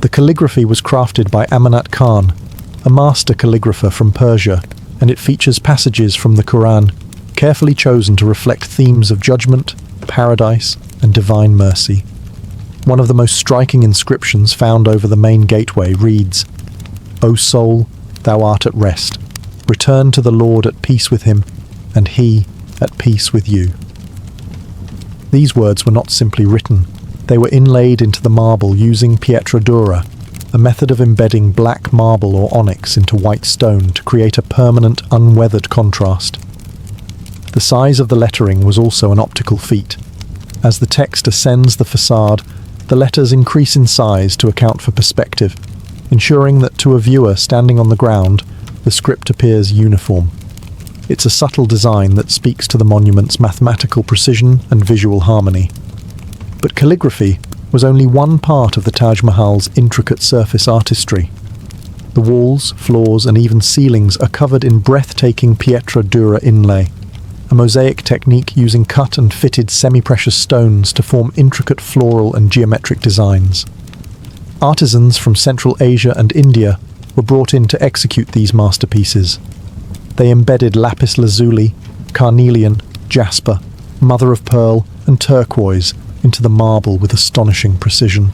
The calligraphy was crafted by Amanat Khan, a master calligrapher from Persia, and it features passages from the Quran, carefully chosen to reflect themes of judgment, paradise, and divine mercy. One of the most striking inscriptions found over the main gateway reads, "O soul, thou art at rest. Return to the Lord at peace with him, and he at peace with you." These words were not simply written. They were inlaid into the marble using pietra dura, a method of embedding black marble or onyx into white stone to create a permanent, unweathered contrast. The size of the lettering was also an optical feat. As the text ascends the facade, the letters increase in size to account for perspective, ensuring that to a viewer standing on the ground, the script appears uniform. It's a subtle design that speaks to the monument's mathematical precision and visual harmony. But calligraphy was only one part of the Taj Mahal's intricate surface artistry. The walls, floors, and even ceilings are covered in breathtaking pietra dura inlay, a mosaic technique using cut and fitted semi-precious stones to form intricate floral and geometric designs. Artisans from Central Asia and India were brought in to execute these masterpieces. They embedded lapis lazuli, carnelian, jasper, mother of pearl, and turquoise into the marble with astonishing precision.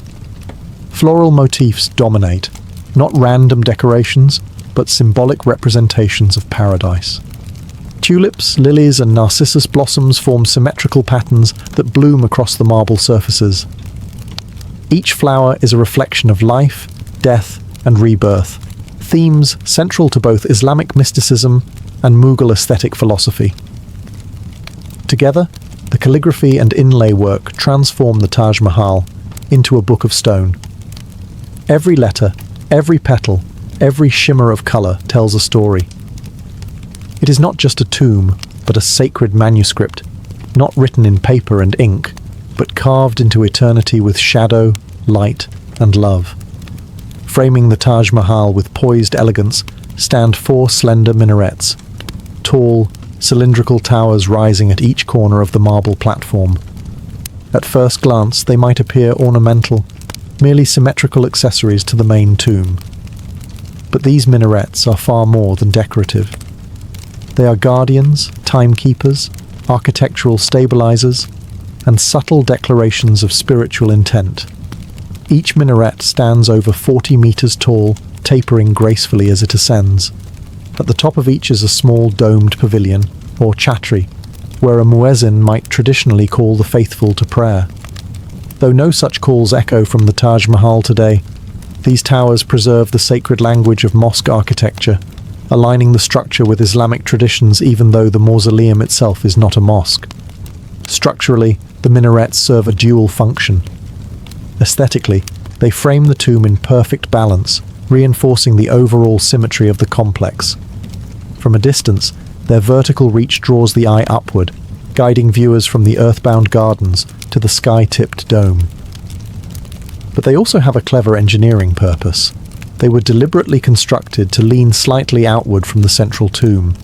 Floral motifs dominate, not random decorations, but symbolic representations of paradise. Tulips, lilies, and narcissus blossoms form symmetrical patterns that bloom across the marble surfaces. Each flower is a reflection of life, death, and rebirth, themes central to both Islamic mysticism and Mughal aesthetic philosophy. Together, the calligraphy and inlay work transform the Taj Mahal into a book of stone. Every letter, every petal, every shimmer of colour tells a story. It is not just a tomb, but a sacred manuscript, not written in paper and ink, but carved into eternity with shadow, light, and love. Framing the Taj Mahal with poised elegance stand four slender minarets, tall, cylindrical towers rising at each corner of the marble platform. At first glance, they might appear ornamental, merely symmetrical accessories to the main tomb. But these minarets are far more than decorative. They are guardians, timekeepers, architectural stabilizers, and subtle declarations of spiritual intent. Each minaret stands over 40 meters tall, tapering gracefully as it ascends. At the top of each is a small domed pavilion, or chhatri, where a muezzin might traditionally call the faithful to prayer. Though no such calls echo from the Taj Mahal today, these towers preserve the sacred language of mosque architecture, aligning the structure with Islamic traditions even though the mausoleum itself is not a mosque. Structurally, the minarets serve a dual function. Aesthetically, they frame the tomb in perfect balance, reinforcing the overall symmetry of the complex. From a distance, their vertical reach draws the eye upward, guiding viewers from the earthbound gardens to the sky-tipped dome. But they also have a clever engineering purpose. They were deliberately constructed to lean slightly outward from the central tomb.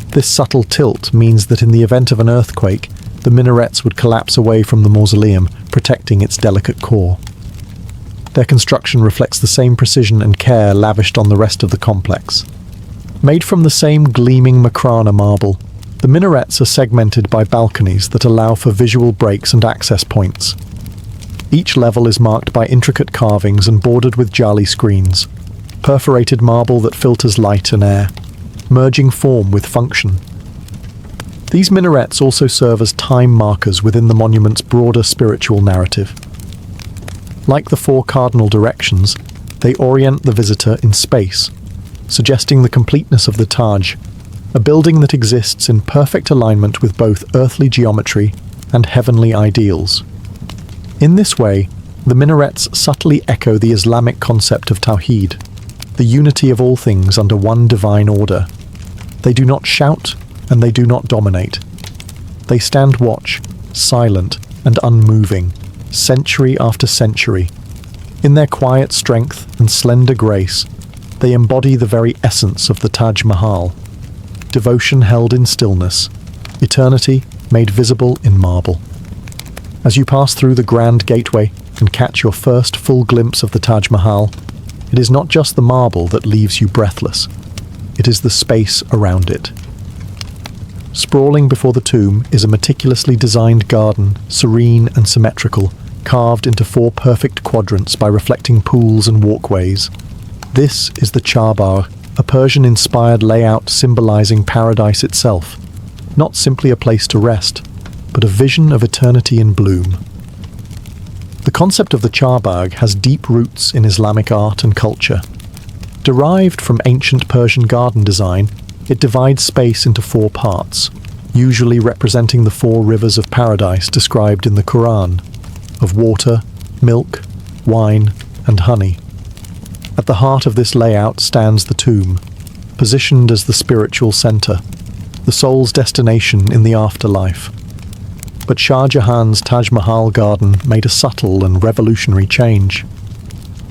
This subtle tilt means that in the event of an earthquake, the minarets would collapse away from the mausoleum, protecting its delicate core. Their construction reflects the same precision and care lavished on the rest of the complex. Made from the same gleaming Makrana marble, the minarets are segmented by balconies that allow for visual breaks and access points. Each level is marked by intricate carvings and bordered with jali screens, perforated marble that filters light and air. merging form with function. These minarets also serve as time markers within the monument's broader spiritual narrative. Like the four cardinal directions, they orient the visitor in space, suggesting the completeness of the Taj, a building that exists in perfect alignment with both earthly geometry and heavenly ideals. In this way, the minarets subtly echo the Islamic concept of Tawheed, the unity of all things under one divine order. They do not shout, and they do not dominate. They stand watch, silent and unmoving, century after century. In their quiet strength and slender grace, they embody the very essence of the Taj Mahal. Devotion held in stillness, eternity made visible in marble. As you pass through the grand gateway and catch your first full glimpse of the Taj Mahal, it is not just the marble that leaves you breathless. It is the space around it. Sprawling before the tomb is a meticulously designed garden, serene and symmetrical, carved into four perfect quadrants by reflecting pools and walkways. This is the Charbar, a Persian-inspired layout symbolizing paradise itself, not simply a place to rest, but a vision of eternity in bloom. The concept of the Charbagh has deep roots in Islamic art and culture. Derived from ancient Persian garden design, it divides space into four parts, usually representing the four rivers of paradise described in the Quran, of water, milk, wine, and honey. At the heart of this layout stands the tomb, positioned as the spiritual center, the soul's destination in the afterlife. But Shah Jahan's Taj Mahal garden made a subtle and revolutionary change.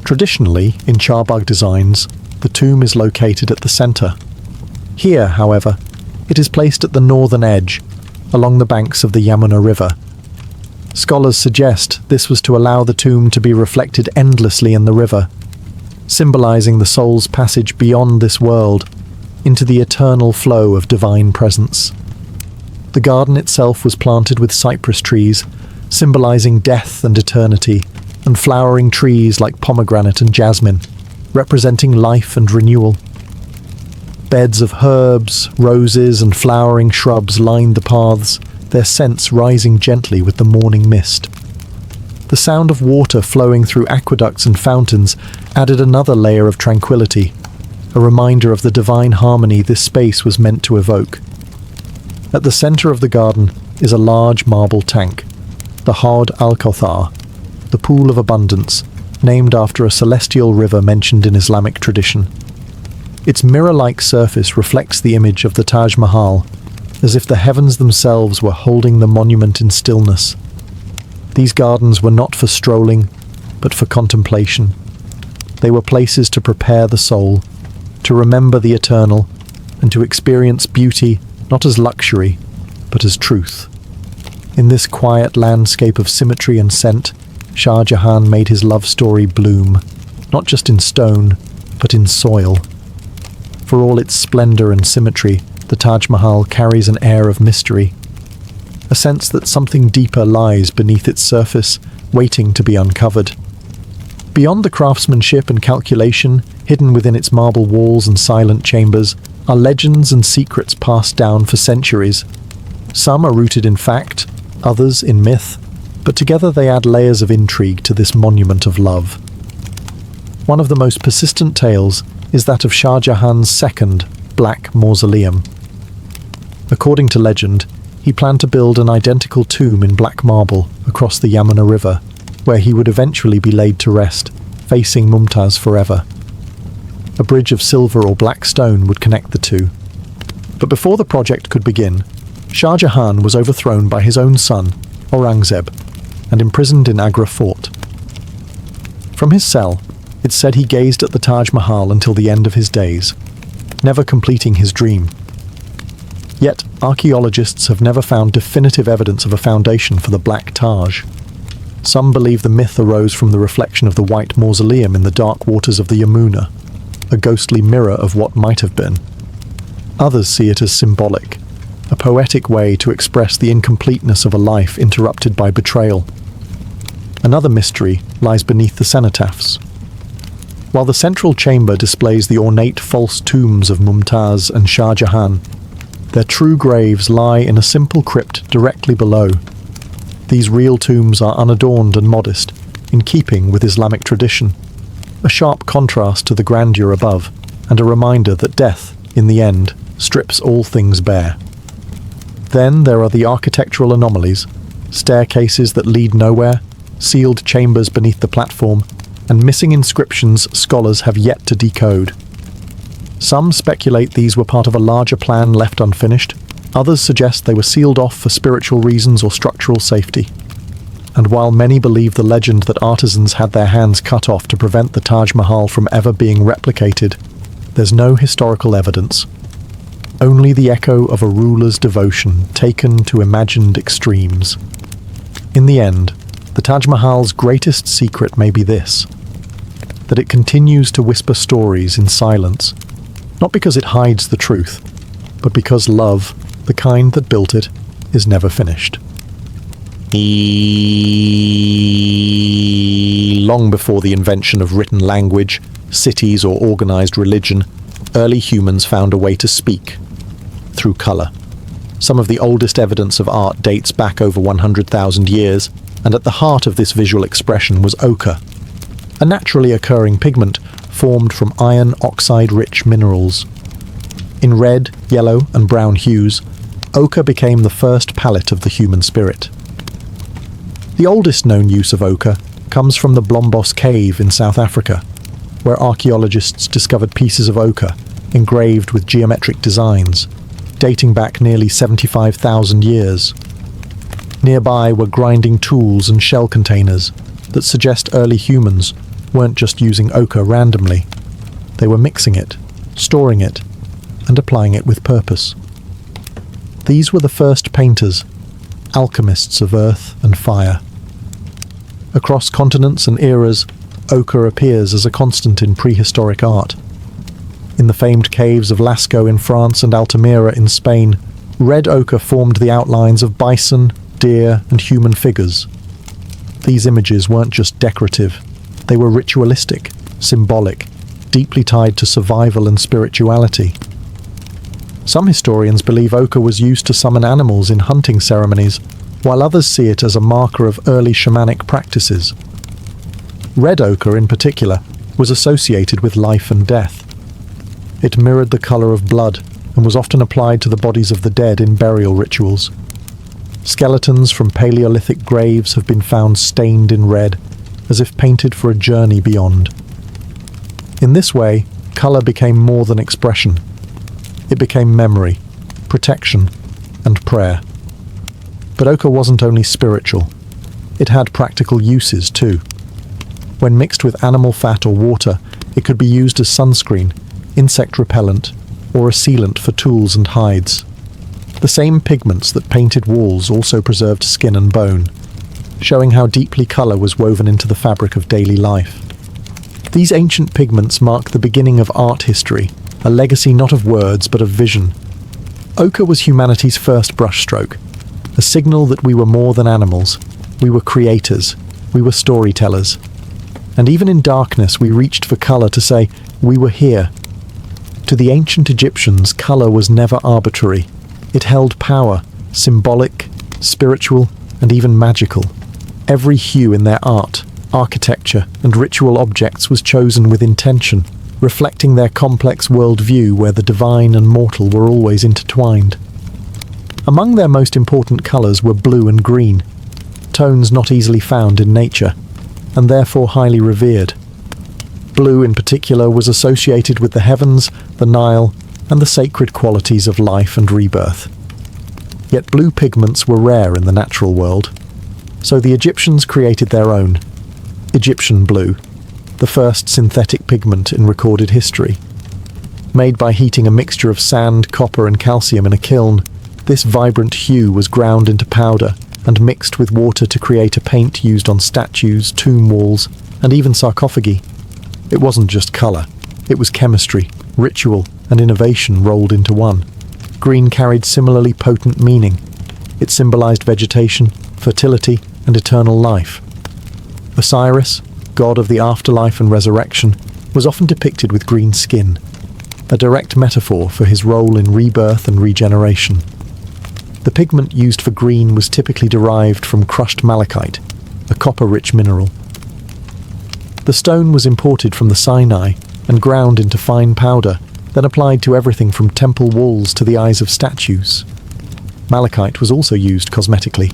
Traditionally, in Charbagh designs, the tomb is located at the center. Here, however, it is placed at the northern edge, along the banks of the Yamuna River. Scholars suggest this was to allow the tomb to be reflected endlessly in the river, symbolizing the soul's passage beyond this world into the eternal flow of divine presence. The garden itself was planted with cypress trees, symbolizing death and eternity, and flowering trees like pomegranate and jasmine, representing life and renewal. Beds of herbs, roses, and flowering shrubs lined the paths, their scents rising gently with the morning mist. The sound of water flowing through aqueducts and fountains added another layer of tranquility, a reminder of the divine harmony this space was meant to evoke. At the center of the garden is a large marble tank, the Haud al-Kauthar, the pool of abundance, named after a celestial river mentioned in Islamic tradition. Its mirror-like surface reflects the image of the Taj Mahal, as if the heavens themselves were holding the monument in stillness. These gardens were not for strolling, but for contemplation. They were places to prepare the soul, to remember the eternal, and to experience beauty not as luxury, but as truth. In this quiet landscape of symmetry and scent, Shah Jahan made his love story bloom, not just in stone, but in soil. For all its splendor and symmetry, the Taj Mahal carries an air of mystery, a sense that something deeper lies beneath its surface, waiting to be uncovered. Beyond the craftsmanship and calculation, hidden within its marble walls and silent chambers, are legends and secrets passed down for centuries. Some are rooted in fact, others in myth, but together they add layers of intrigue to this monument of love. One of the most persistent tales is that of Shah Jahan's second, Black Mausoleum. According to legend, he planned to build an identical tomb in black marble across the Yamuna River, where he would eventually be laid to rest, facing Mumtaz forever. A bridge of silver or black stone would connect the two. But before the project could begin, Shah Jahan was overthrown by his own son, Aurangzeb, and imprisoned in Agra Fort. From his cell, it's said he gazed at the Taj Mahal until the end of his days, never completing his dream. Yet, archaeologists have never found definitive evidence of a foundation for the Black Taj. Some believe the myth arose from the reflection of the white mausoleum in the dark waters of the Yamuna, a ghostly mirror of what might have been. Others see it as symbolic, a poetic way to express the incompleteness of a life interrupted by betrayal. Another mystery lies beneath the cenotaphs. While the central chamber displays the ornate false tombs of Mumtaz and Shah Jahan, their true graves lie in a simple crypt directly below. These real tombs are unadorned and modest, in keeping with Islamic tradition, a sharp contrast to the grandeur above, and a reminder that death, in the end, strips all things bare. Then there are the architectural anomalies, staircases that lead nowhere, sealed chambers beneath the platform, and missing inscriptions scholars have yet to decode. Some speculate these were part of a larger plan left unfinished, others suggest they were sealed off for spiritual reasons or structural safety. And while many believe the legend that artisans had their hands cut off to prevent the Taj Mahal from ever being replicated, there's no historical evidence. Only the echo of a ruler's devotion taken to imagined extremes. In the end, the Taj Mahal's greatest secret may be this: that it continues to whisper stories in silence, not because it hides the truth, but because love, the kind that built it, is never finished. Long before the invention of written language, cities, or organized religion, early humans found a way to speak, through color. Some of the oldest evidence of art dates back over 100,000 years, and at the heart of this visual expression was ochre, a naturally occurring pigment formed from iron oxide-rich minerals. In red, yellow, and brown hues, ochre became the first palette of the human spirit. The oldest known use of ochre comes from the Blombos Cave in South Africa, where archaeologists discovered pieces of ochre engraved with geometric designs, dating back nearly 75,000 years. Nearby were grinding tools and shell containers that suggest early humans weren't just using ochre randomly. They were mixing it, storing it, and applying it with purpose. These were the first painters, alchemists of earth and fire. Across continents and eras, ochre appears as a constant in prehistoric art. In the famed caves of Lascaux in France and Altamira in Spain, red ochre formed the outlines of bison, deer, and human figures. These images weren't just decorative, they were ritualistic, symbolic, deeply tied to survival and spirituality. Some historians believe ochre was used to summon animals in hunting ceremonies, while others see it as a marker of early shamanic practices. Red ochre, in particular, was associated with life and death. It mirrored the colour of blood and was often applied to the bodies of the dead in burial rituals. Skeletons from Paleolithic graves have been found stained in red, as if painted for a journey beyond. In this way, colour became more than expression. It became memory, protection, and prayer. But ochre wasn't only spiritual. It had practical uses too. When mixed with animal fat or water, it could be used as sunscreen, insect repellent, or a sealant for tools and hides. The same pigments that painted walls also preserved skin and bone, showing how deeply colour was woven into the fabric of daily life. These ancient pigments mark the beginning of art history, a legacy not of words but of vision. Ochre was humanity's first brushstroke, a signal that we were more than animals. We were creators, we were storytellers. And even in darkness we reached for colour to say, we were here. To the ancient Egyptians, colour was never arbitrary. It held power, symbolic, spiritual, and even magical. Every hue in their art, architecture, and ritual objects was chosen with intention, reflecting their complex worldview where the divine and mortal were always intertwined. Among their most important colours were blue and green, tones not easily found in nature, and therefore highly revered. Blue in particular was associated with the heavens, the Nile, and the sacred qualities of life and rebirth. Yet blue pigments were rare in the natural world, so the Egyptians created their own, Egyptian blue, the first synthetic pigment in recorded history. Made by heating a mixture of sand, copper, and calcium in a kiln, this vibrant hue was ground into powder and mixed with water to create a paint used on statues, tomb walls, and even sarcophagi. It wasn't just colour, it was chemistry, ritual, and innovation rolled into one. Green carried similarly potent meaning. It symbolised vegetation, fertility, and eternal life. Osiris, god of the afterlife and resurrection, was often depicted with green skin, a direct metaphor for his role in rebirth and regeneration. The pigment used for green was typically derived from crushed malachite, a copper-rich mineral. The stone was imported from the Sinai and ground into fine powder, then applied to everything from temple walls to the eyes of statues. Malachite was also used cosmetically.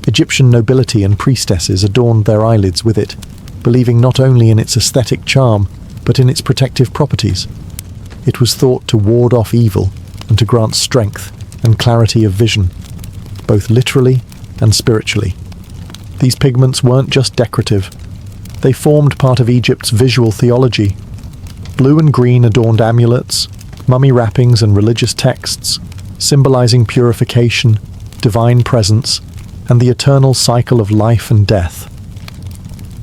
Egyptian nobility and priestesses adorned their eyelids with it, believing not only in its aesthetic charm, but in its protective properties. It was thought to ward off evil and to grant strength and clarity of vision, both literally and spiritually. These pigments weren't just decorative. They formed part of Egypt's visual theology. Blue and green adorned amulets, mummy wrappings and religious texts, symbolizing purification, divine presence, and the eternal cycle of life and death.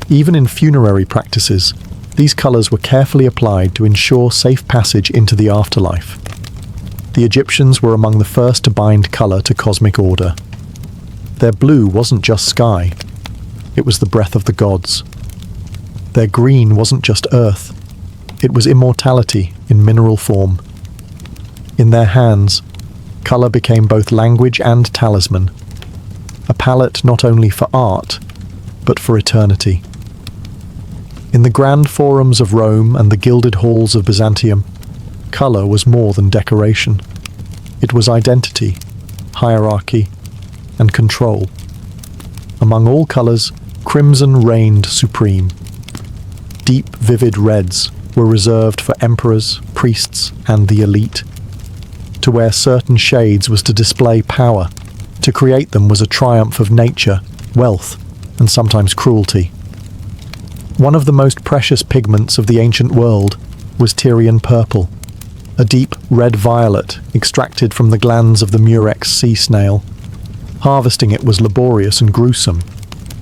Even in funerary practices, these colors were carefully applied to ensure safe passage into the afterlife. The Egyptians were among the first to bind color to cosmic order. Their blue wasn't just sky, it was the breath of the gods. Their green wasn't just earth, it was immortality in mineral form. In their hands, color became both language and talisman, a palette not only for art, but for eternity. In the grand forums of Rome and the gilded halls of Byzantium, color was more than decoration. It was identity, hierarchy, and control. Among all colors, crimson reigned supreme. Deep, vivid reds were reserved for emperors, priests, and the elite. To wear certain shades was to display power. To create them was a triumph of nature, wealth, and sometimes cruelty. One of the most precious pigments of the ancient world was Tyrian purple, a deep red violet extracted from the glands of the murex sea snail. Harvesting it was laborious and gruesome.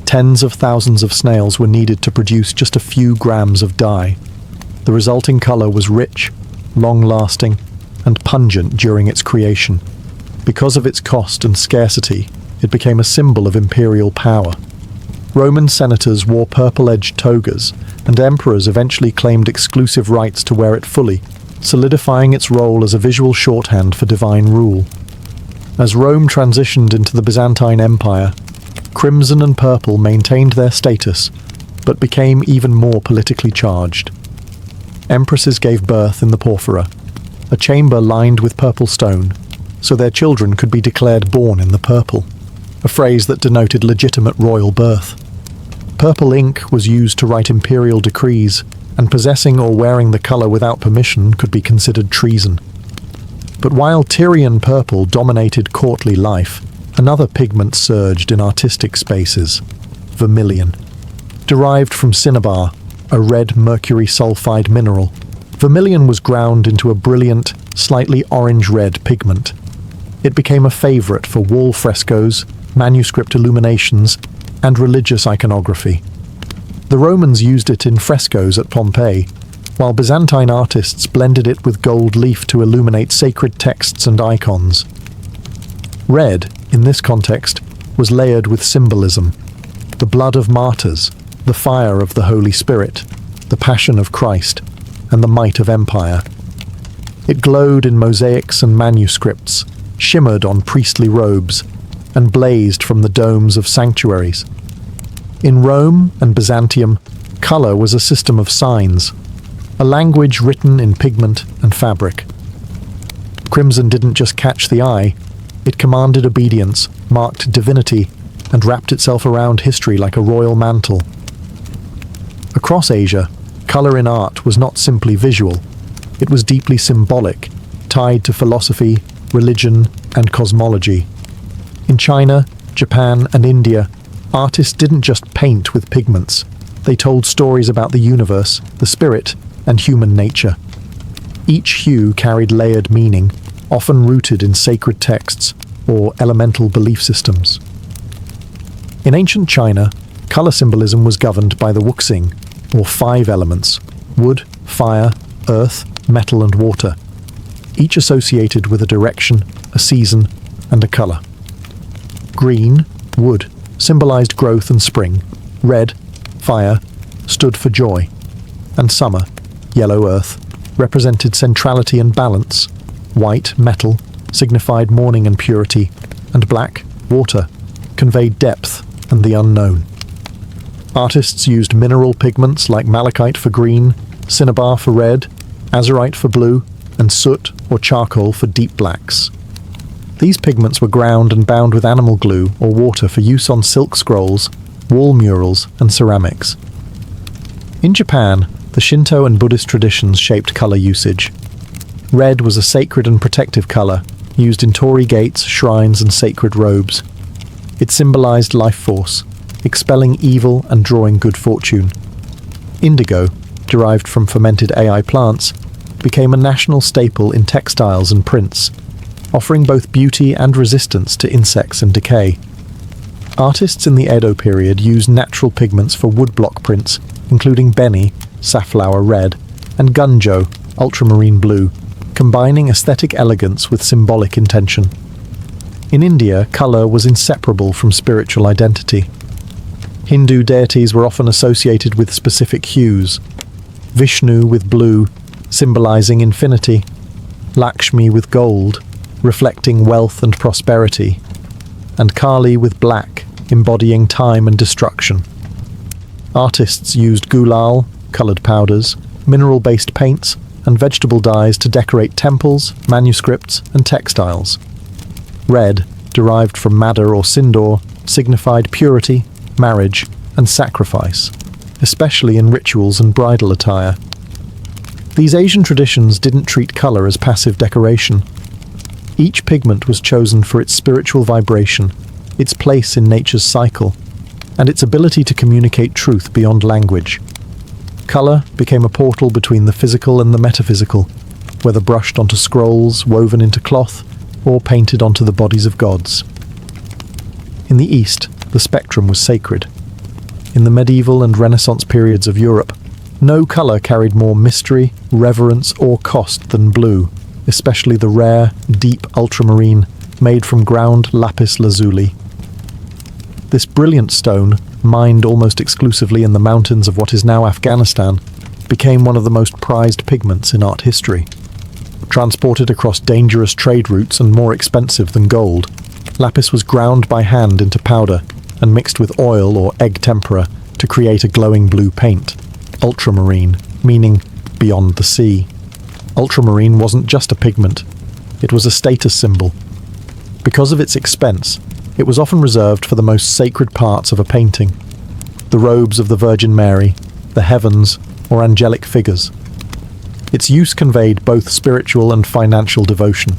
Tens of thousands of snails were needed to produce just a few grams of dye. The resulting color was rich, long-lasting, and pungent during its creation. Because of its cost and scarcity, it became a symbol of imperial power. Roman senators wore purple-edged togas, and emperors eventually claimed exclusive rights to wear it fully, solidifying its role as a visual shorthand for divine rule. As Rome transitioned into the Byzantine Empire, crimson and purple maintained their status, but became even more politically charged. Empresses gave birth in the porphyra, a chamber lined with purple stone, so their children could be declared born in the purple, a phrase that denoted legitimate royal birth. Purple ink was used to write imperial decrees, and possessing or wearing the color without permission could be considered treason. But while Tyrian purple dominated courtly life, another pigment surged in artistic spaces: vermilion. Derived from cinnabar, a red mercury sulfide mineral, vermilion was ground into a brilliant, slightly orange-red pigment. It became a favorite for wall frescoes, manuscript illuminations, and religious iconography. The Romans used it in frescoes at Pompeii, while Byzantine artists blended it with gold leaf to illuminate sacred texts and icons. Red, in this context, was layered with symbolism: the blood of martyrs, the fire of the Holy Spirit, the passion of Christ, and the might of empire. It glowed in mosaics and manuscripts, shimmered on priestly robes, and blazed from the domes of sanctuaries. In Rome and Byzantium, color was a system of signs, a language written in pigment and fabric. Crimson didn't just catch the eye, it commanded obedience, marked divinity, and wrapped itself around history like a royal mantle. Across Asia, color in art was not simply visual, it was deeply symbolic, tied to philosophy, religion, and cosmology. In China, Japan, and India, artists didn't just paint with pigments. They told stories about the universe, the spirit, and human nature. Each hue carried layered meaning, often rooted in sacred texts or elemental belief systems. In ancient China, color symbolism was governed by the wuxing, or 5 elements: wood, fire, earth, metal, and water, each associated with a direction, a season, and a color. Green, wood, symbolized growth and spring. Red, fire, stood for joy. And summer, yellow earth, represented centrality and balance, white, metal, signified mourning and purity, and black, water, conveyed depth and the unknown. Artists used mineral pigments like malachite for green, cinnabar for red, azurite for blue, and soot or charcoal for deep blacks. These pigments were ground and bound with animal glue or water for use on silk scrolls, wall murals, and ceramics. In Japan, the Shinto and Buddhist traditions shaped color usage. Red was a sacred and protective color, used in torii gates, shrines, and sacred robes. It symbolized life force, expelling evil and drawing good fortune. Indigo, derived from fermented AI plants, became a national staple in textiles and prints, offering both beauty and resistance to insects and decay. Artists in the Edo period used natural pigments for woodblock prints, including beni, safflower red, and gunjo, ultramarine blue, combining aesthetic elegance with symbolic intention. In India, colour was inseparable from spiritual identity. Hindu deities were often associated with specific hues. Vishnu with blue, symbolising infinity, Lakshmi with gold, reflecting wealth and prosperity, and Kali with black, embodying time and destruction. Artists used gulal, coloured powders, mineral-based paints, and vegetable dyes to decorate temples, manuscripts, and textiles. Red, derived from madder or sindoor, signified purity, marriage, and sacrifice, especially in rituals and bridal attire. These Asian traditions didn't treat colour as passive decoration. Each pigment was chosen for its spiritual vibration, its place in nature's cycle, and its ability to communicate truth beyond language. Colour became a portal between the physical and the metaphysical, whether brushed onto scrolls, woven into cloth, or painted onto the bodies of gods. In the East, the spectrum was sacred. In the medieval and Renaissance periods of Europe, no colour carried more mystery, reverence, or cost than blue, especially the rare, deep ultramarine made from ground lapis lazuli. This brilliant stone, mined almost exclusively in the mountains of what is now Afghanistan, became one of the most prized pigments in art history. Transported across dangerous trade routes and more expensive than gold, lapis was ground by hand into powder and mixed with oil or egg tempera to create a glowing blue paint. Ultramarine, meaning beyond the sea. Ultramarine wasn't just a pigment, it was a status symbol. Because of its expense, it was often reserved for the most sacred parts of a painting. The robes of the Virgin Mary, the heavens, or angelic figures. Its use conveyed both spiritual and financial devotion.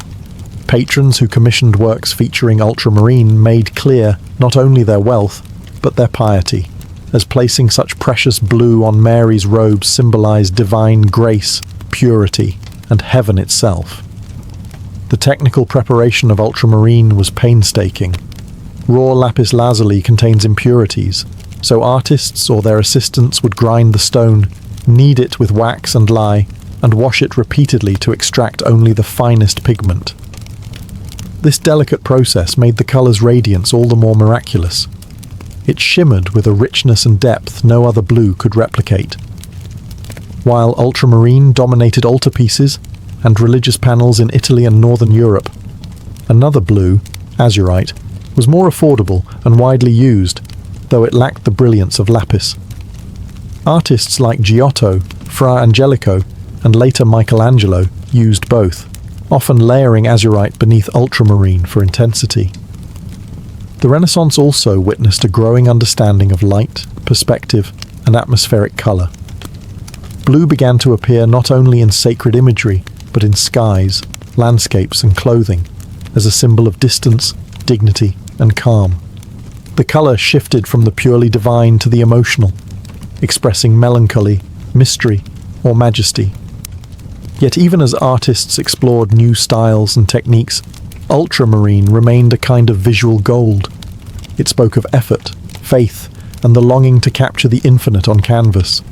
Patrons who commissioned works featuring ultramarine made clear not only their wealth, but their piety, as placing such precious blue on Mary's robes symbolized divine grace, purity, and heaven itself. The technical preparation of ultramarine was painstaking. Raw lapis lazuli contains impurities, so artists or their assistants would grind the stone, knead it with wax and lye, and wash it repeatedly to extract only the finest pigment. This delicate process made the colour's radiance all the more miraculous. It shimmered with a richness and depth no other blue could replicate. While ultramarine dominated altarpieces and religious panels in Italy and Northern Europe, another blue, azurite, was more affordable and widely used, though it lacked the brilliance of lapis. Artists like Giotto, Fra Angelico, and later Michelangelo used both, often layering azurite beneath ultramarine for intensity. The Renaissance also witnessed a growing understanding of light, perspective, and atmospheric colour. Blue began to appear not only in sacred imagery, but in skies, landscapes, and clothing, as a symbol of distance, dignity, and calm. The colour shifted from the purely divine to the emotional, expressing melancholy, mystery, or majesty. Yet even as artists explored new styles and techniques, ultramarine remained a kind of visual gold. It spoke of effort, faith, and the longing to capture the infinite on canvas.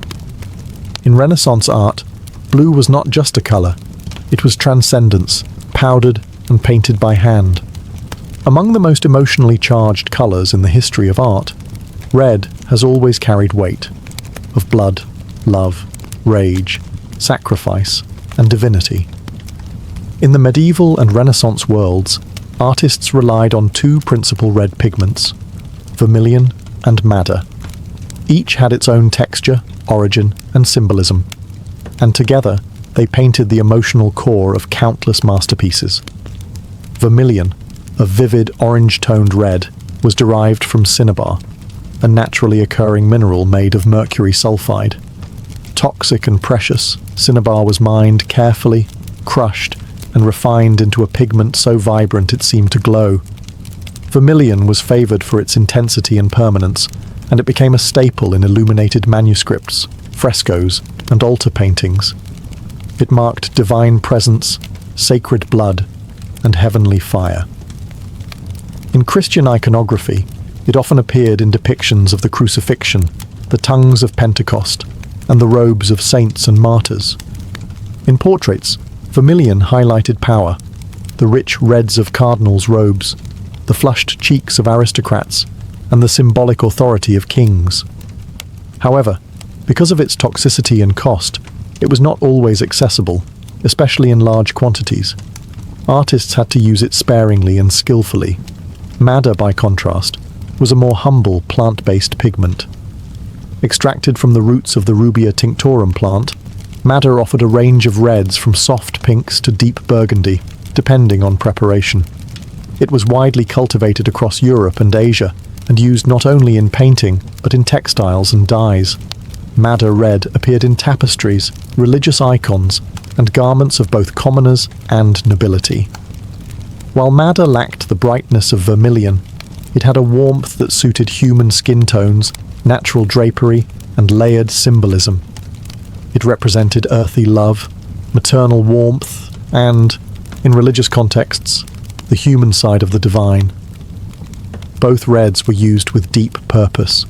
In Renaissance art, blue was not just a colour, it was transcendence, powdered and painted by hand. Among the most emotionally charged colours in the history of art, red has always carried weight, of blood, love, rage, sacrifice, and divinity. In the medieval and Renaissance worlds, artists relied on two principal red pigments, vermilion and madder. Each had its own texture, origin, and symbolism, and together they painted the emotional core of countless masterpieces. Vermilion, a vivid orange-toned red, was derived from cinnabar, a naturally occurring mineral made of mercury sulfide. Toxic and precious, cinnabar was mined carefully, crushed, and refined into a pigment so vibrant it seemed to glow. Vermilion was favoured for its intensity and permanence, and it became a staple in illuminated manuscripts, frescoes, and altar paintings. It marked divine presence, sacred blood, and heavenly fire. In Christian iconography, it often appeared in depictions of the crucifixion, the tongues of Pentecost, and the robes of saints and martyrs. In portraits, vermilion highlighted power, the rich reds of cardinals' robes, the flushed cheeks of aristocrats, and the symbolic authority of kings. However, because of its toxicity and cost, it was not always accessible, especially in large quantities. Artists had to use it sparingly and skillfully. Madder, by contrast, was a more humble plant-based pigment. Extracted from the roots of the Rubia tinctorum plant, madder offered a range of reds from soft pinks to deep burgundy, depending on preparation. It was widely cultivated across Europe and Asia, and used not only in painting, but in textiles and dyes. Madder red appeared in tapestries, religious icons, and garments of both commoners and nobility. While madder lacked the brightness of vermilion, it had a warmth that suited human skin tones, natural drapery, and layered symbolism. It represented earthy love, maternal warmth, and, in religious contexts, the human side of the divine. Both reds were used with deep purpose.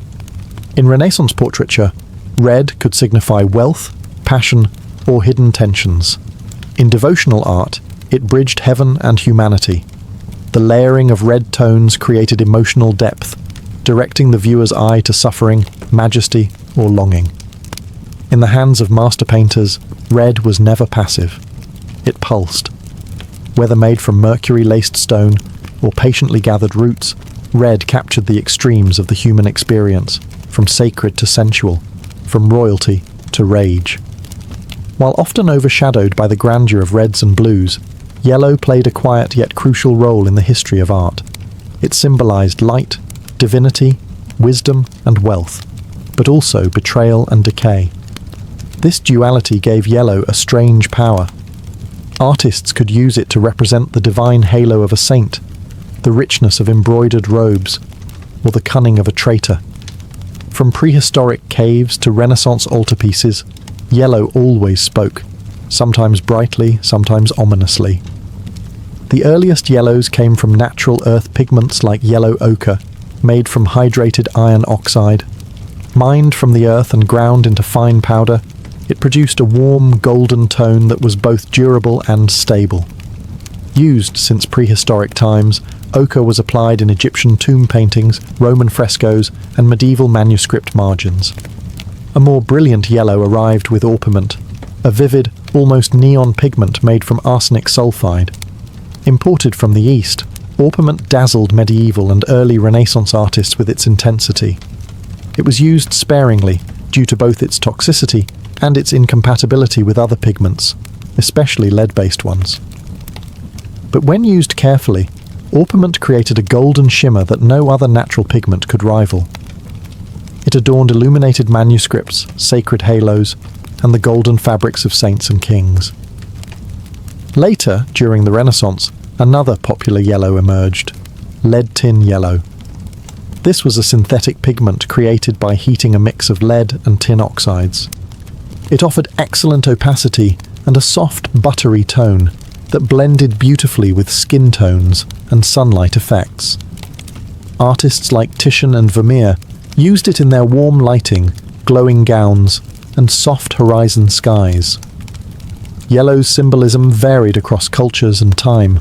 In Renaissance portraiture, red could signify wealth, passion, or hidden tensions. In devotional art, it bridged heaven and humanity. The layering of red tones created emotional depth, directing the viewer's eye to suffering, majesty, or longing. In the hands of master painters, red was never passive. It pulsed. Whether made from mercury-laced stone or patiently gathered roots, red captured the extremes of the human experience, from sacred to sensual, from royalty to rage. While often overshadowed by the grandeur of reds and blues, yellow played a quiet yet crucial role in the history of art. It symbolized light, divinity, wisdom, and wealth, but also betrayal and decay. This duality gave yellow a strange power. Artists could use it to represent the divine halo of a saint, the richness of embroidered robes, or the cunning of a traitor. From prehistoric caves to Renaissance altarpieces, yellow always spoke, sometimes brightly, sometimes ominously. The earliest yellows came from natural earth pigments like yellow ochre, made from hydrated iron oxide. Mined from the earth and ground into fine powder, it produced a warm golden tone that was both durable and stable. Used since prehistoric times, ochre was applied in Egyptian tomb paintings, Roman frescoes, and medieval manuscript margins. A more brilliant yellow arrived with orpiment, a vivid, almost neon pigment made from arsenic sulfide. Imported from the East, orpiment dazzled medieval and early Renaissance artists with its intensity. It was used sparingly due to both its toxicity and its incompatibility with other pigments, especially lead-based ones. But when used carefully, orpiment created a golden shimmer that no other natural pigment could rival. It adorned illuminated manuscripts, sacred halos, and the golden fabrics of saints and kings. Later, during the Renaissance, another popular yellow emerged, lead tin yellow. This was a synthetic pigment created by heating a mix of lead and tin oxides. It offered excellent opacity and a soft, buttery tone that blended beautifully with skin tones and sunlight effects. Artists like Titian and Vermeer used it in their warm lighting, glowing gowns, and soft horizon skies. Yellow's symbolism varied across cultures and time.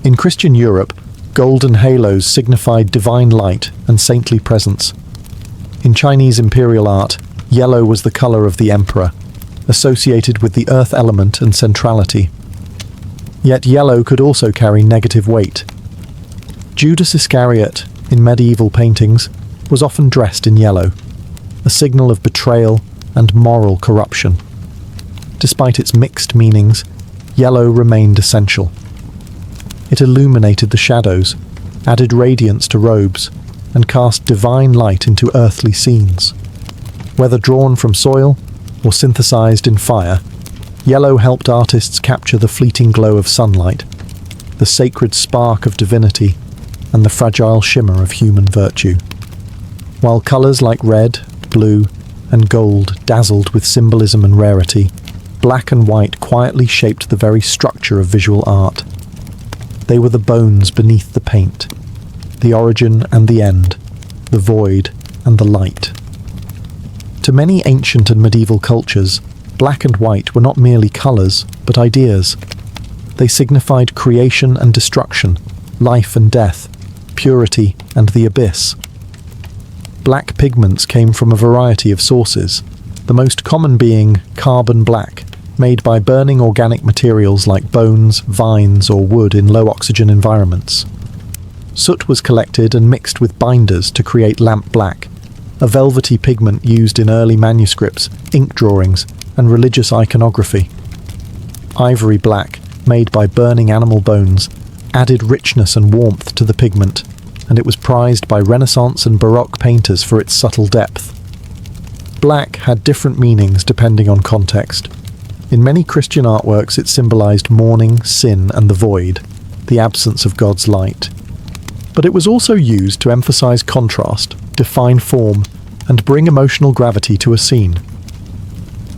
In Christian Europe, golden halos signified divine light and saintly presence. In Chinese imperial art, yellow was the color of the emperor, associated with the earth element and centrality. Yet yellow could also carry negative weight. Judas Iscariot, in medieval paintings, was often dressed in yellow, a signal of betrayal and moral corruption. Despite its mixed meanings, yellow remained essential. It illuminated the shadows, added radiance to robes, and cast divine light into earthly scenes. Whether drawn from soil or synthesized in fire, yellow helped artists capture the fleeting glow of sunlight, the sacred spark of divinity, and the fragile shimmer of human virtue. While colors like red, blue, and gold dazzled with symbolism and rarity, black and white quietly shaped the very structure of visual art. They were the bones beneath the paint, the origin and the end, the void and the light. To many ancient and medieval cultures, black and white were not merely colors, but ideas. They signified creation and destruction, life and death, purity and the abyss. Black pigments came from a variety of sources, the most common being carbon black, made by burning organic materials like bones, vines, or wood in low-oxygen environments. Soot was collected and mixed with binders to create lamp black, a velvety pigment used in early manuscripts, ink drawings, and religious iconography. Ivory black, made by burning animal bones, added richness and warmth to the pigment, and it was prized by Renaissance and Baroque painters for its subtle depth. Black had different meanings depending on context. In many Christian artworks it symbolized mourning, sin, and the void, the absence of God's light. But it was also used to emphasize contrast, define form, and bring emotional gravity to a scene.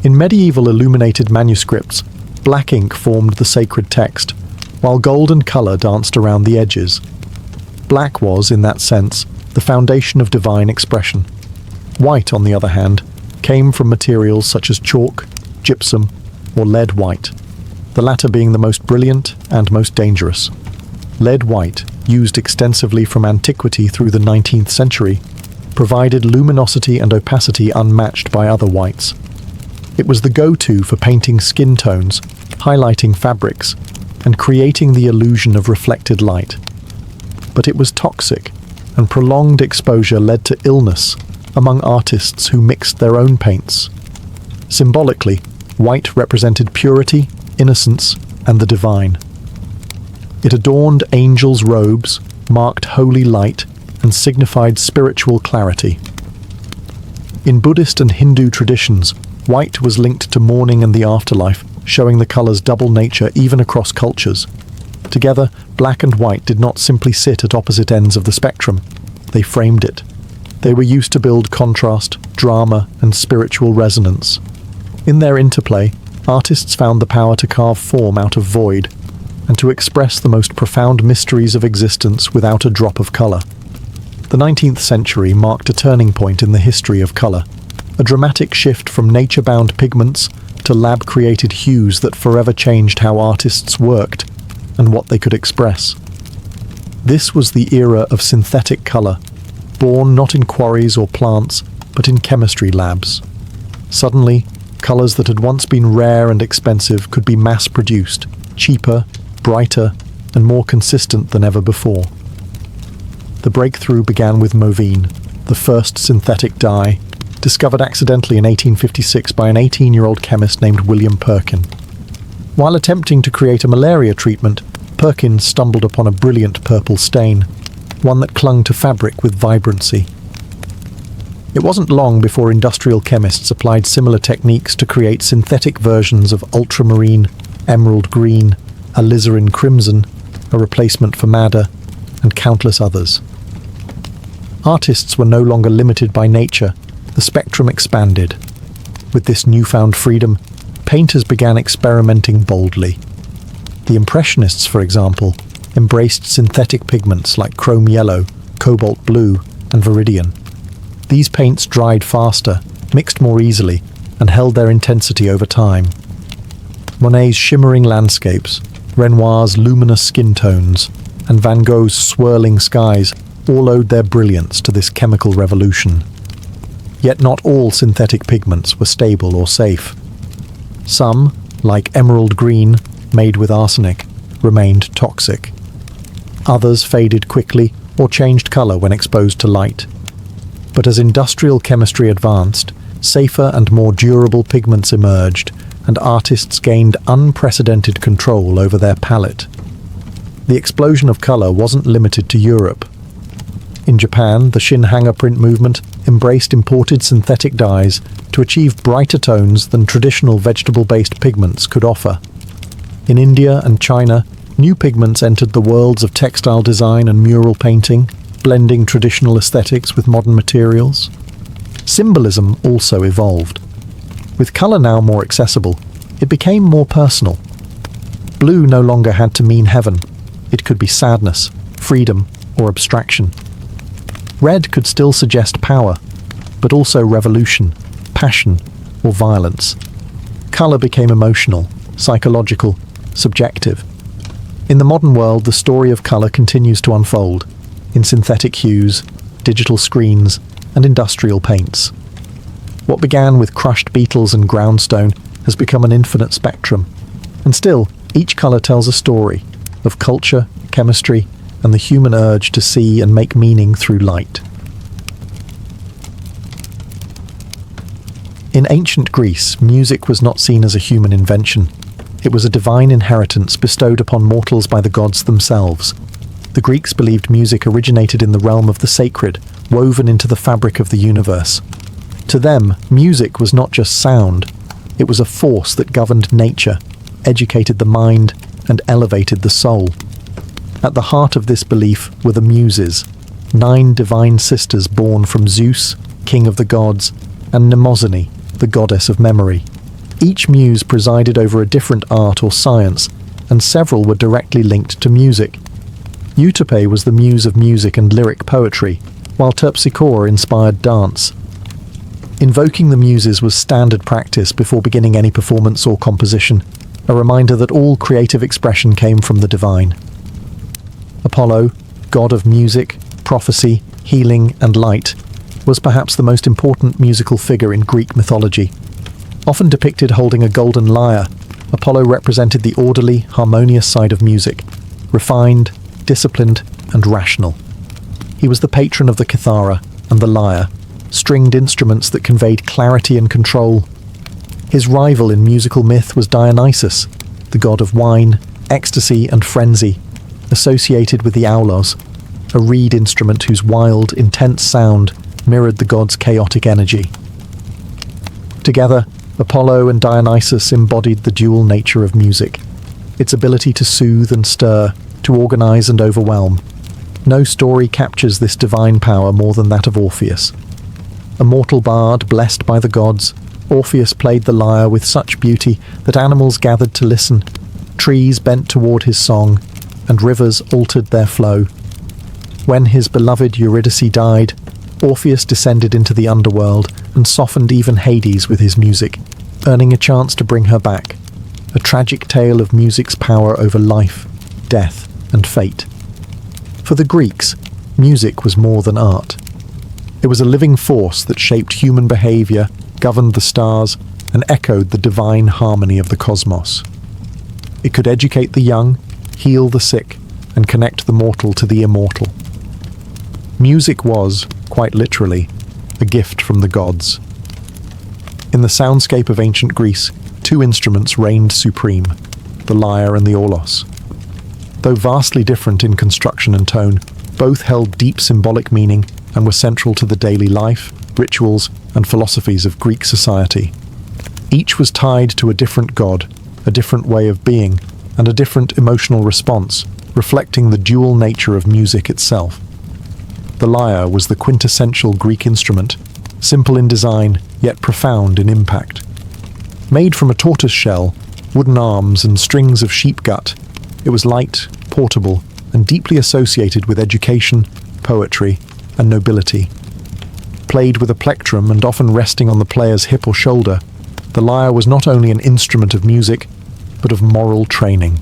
In medieval illuminated manuscripts, black ink formed the sacred text, while gold and color danced around the edges. Black was, in that sense, the foundation of divine expression. White, on the other hand, came from materials such as chalk, gypsum, or lead white, the latter being the most brilliant and most dangerous. Lead white, used extensively from antiquity through the 19th century, provided luminosity and opacity unmatched by other whites. It was the go-to for painting skin tones, highlighting fabrics, and creating the illusion of reflected light. But it was toxic, and prolonged exposure led to illness among artists who mixed their own paints. Symbolically, white represented purity, innocence, and the divine. It adorned angels' robes, marked holy light, and signified spiritual clarity. In Buddhist and Hindu traditions, white was linked to mourning and the afterlife, showing the color's double nature even across cultures. Together, black and white did not simply sit at opposite ends of the spectrum. They framed it. They were used to build contrast, drama, and spiritual resonance. In their interplay, artists found the power to carve form out of void, and to express the most profound mysteries of existence without a drop of color. The 19th century marked a turning point in the history of color, a dramatic shift from nature-bound pigments to lab-created hues that forever changed how artists worked and what they could express. This was the era of synthetic color, born not in quarries or plants, but in chemistry labs. Suddenly, colors that had once been rare and expensive could be mass-produced, cheaper, brighter, and more consistent than ever before. The breakthrough began with Movine, the first synthetic dye, discovered accidentally in 1856 by an 18-year-old chemist named William Perkin. While attempting to create a malaria treatment, Perkin stumbled upon a brilliant purple stain, one that clung to fabric with vibrancy. It wasn't long before industrial chemists applied similar techniques to create synthetic versions of ultramarine, emerald green, alizarin crimson, a replacement for madder, and countless others. Artists were no longer limited by nature. The spectrum expanded. With this newfound freedom, painters began experimenting boldly. The Impressionists, for example, embraced synthetic pigments like chrome yellow, cobalt blue, and viridian. These paints dried faster, mixed more easily, and held their intensity over time. Monet's shimmering landscapes, Renoir's luminous skin tones, and Van Gogh's swirling skies all owed their brilliance to this chemical revolution. Yet not all synthetic pigments were stable or safe. Some, like emerald green, made with arsenic, remained toxic. Others faded quickly or changed colour when exposed to light. But as industrial chemistry advanced, safer and more durable pigments emerged, and artists gained unprecedented control over their palette. The explosion of colour wasn't limited to Europe. In Japan, the Shin-hanger print movement embraced imported synthetic dyes to achieve brighter tones than traditional vegetable-based pigments could offer. In India and China, new pigments entered the worlds of textile design and mural painting, blending traditional aesthetics with modern materials. Symbolism also evolved. With colour now more accessible, it became more personal. Blue no longer had to mean heaven. It could be sadness, freedom, or abstraction. Red could still suggest power, but also revolution, passion, or violence. Colour became emotional, psychological, subjective. In the modern world, the story of colour continues to unfold in synthetic hues, digital screens, and industrial paints. What began with crushed beetles and groundstone has become an infinite spectrum, and still, each colour tells a story of culture, chemistry, and the human urge to see and make meaning through light. In ancient Greece, music was not seen as a human invention. It was a divine inheritance bestowed upon mortals by the gods themselves. The Greeks believed music originated in the realm of the sacred, woven into the fabric of the universe. To them, music was not just sound. It was a force that governed nature, educated the mind, and elevated the soul. At the heart of this belief were the Muses, 9 divine sisters born from Zeus, king of the gods, and Mnemosyne, the goddess of memory. Each muse presided over a different art or science, and several were directly linked to music. Euterpe was the muse of music and lyric poetry, while Terpsichore inspired dance. Invoking the muses was standard practice before beginning any performance or composition, a reminder that all creative expression came from the divine. Apollo, god of music, prophecy, healing, and light, was perhaps the most important musical figure in Greek mythology. Often depicted holding a golden lyre, Apollo represented the orderly, harmonious side of music, refined, disciplined, and rational. He was the patron of the kithara and the lyre, stringed instruments that conveyed clarity and control. His rival in musical myth was Dionysus, the god of wine, ecstasy, and frenzy, associated with the aulos, a reed instrument whose wild, intense sound mirrored the god's chaotic energy. Together, Apollo and Dionysus embodied the dual nature of music, its ability to soothe and stir, to organize and overwhelm. No story captures this divine power more than that of Orpheus. A mortal bard blessed by the gods, Orpheus played the lyre with such beauty that animals gathered to listen, trees bent toward his song, and rivers altered their flow. When his beloved Eurydice died, Orpheus descended into the underworld and softened even Hades with his music, earning a chance to bring her back. A tragic tale of music's power over life, death, and fate. For the Greeks, music was more than art. It was a living force that shaped human behavior, governed the stars, and echoed the divine harmony of the cosmos. It could educate the young, heal the sick, and connect the mortal to the immortal. Music was, quite literally, a gift from the gods. In the soundscape of ancient Greece, 2 instruments reigned supreme, the lyre and the aulos. Though vastly different in construction and tone, both held deep symbolic meaning and were central to the daily life, rituals, and philosophies of Greek society. Each was tied to a different god, a different way of being, and a different emotional response, reflecting the dual nature of music itself. The lyre was the quintessential Greek instrument, simple in design, yet profound in impact. Made from a tortoise shell, wooden arms, and strings of sheep gut, it was light, portable, and deeply associated with education, poetry, and nobility. Played with a plectrum and often resting on the player's hip or shoulder, the lyre was not only an instrument of music, but of moral training.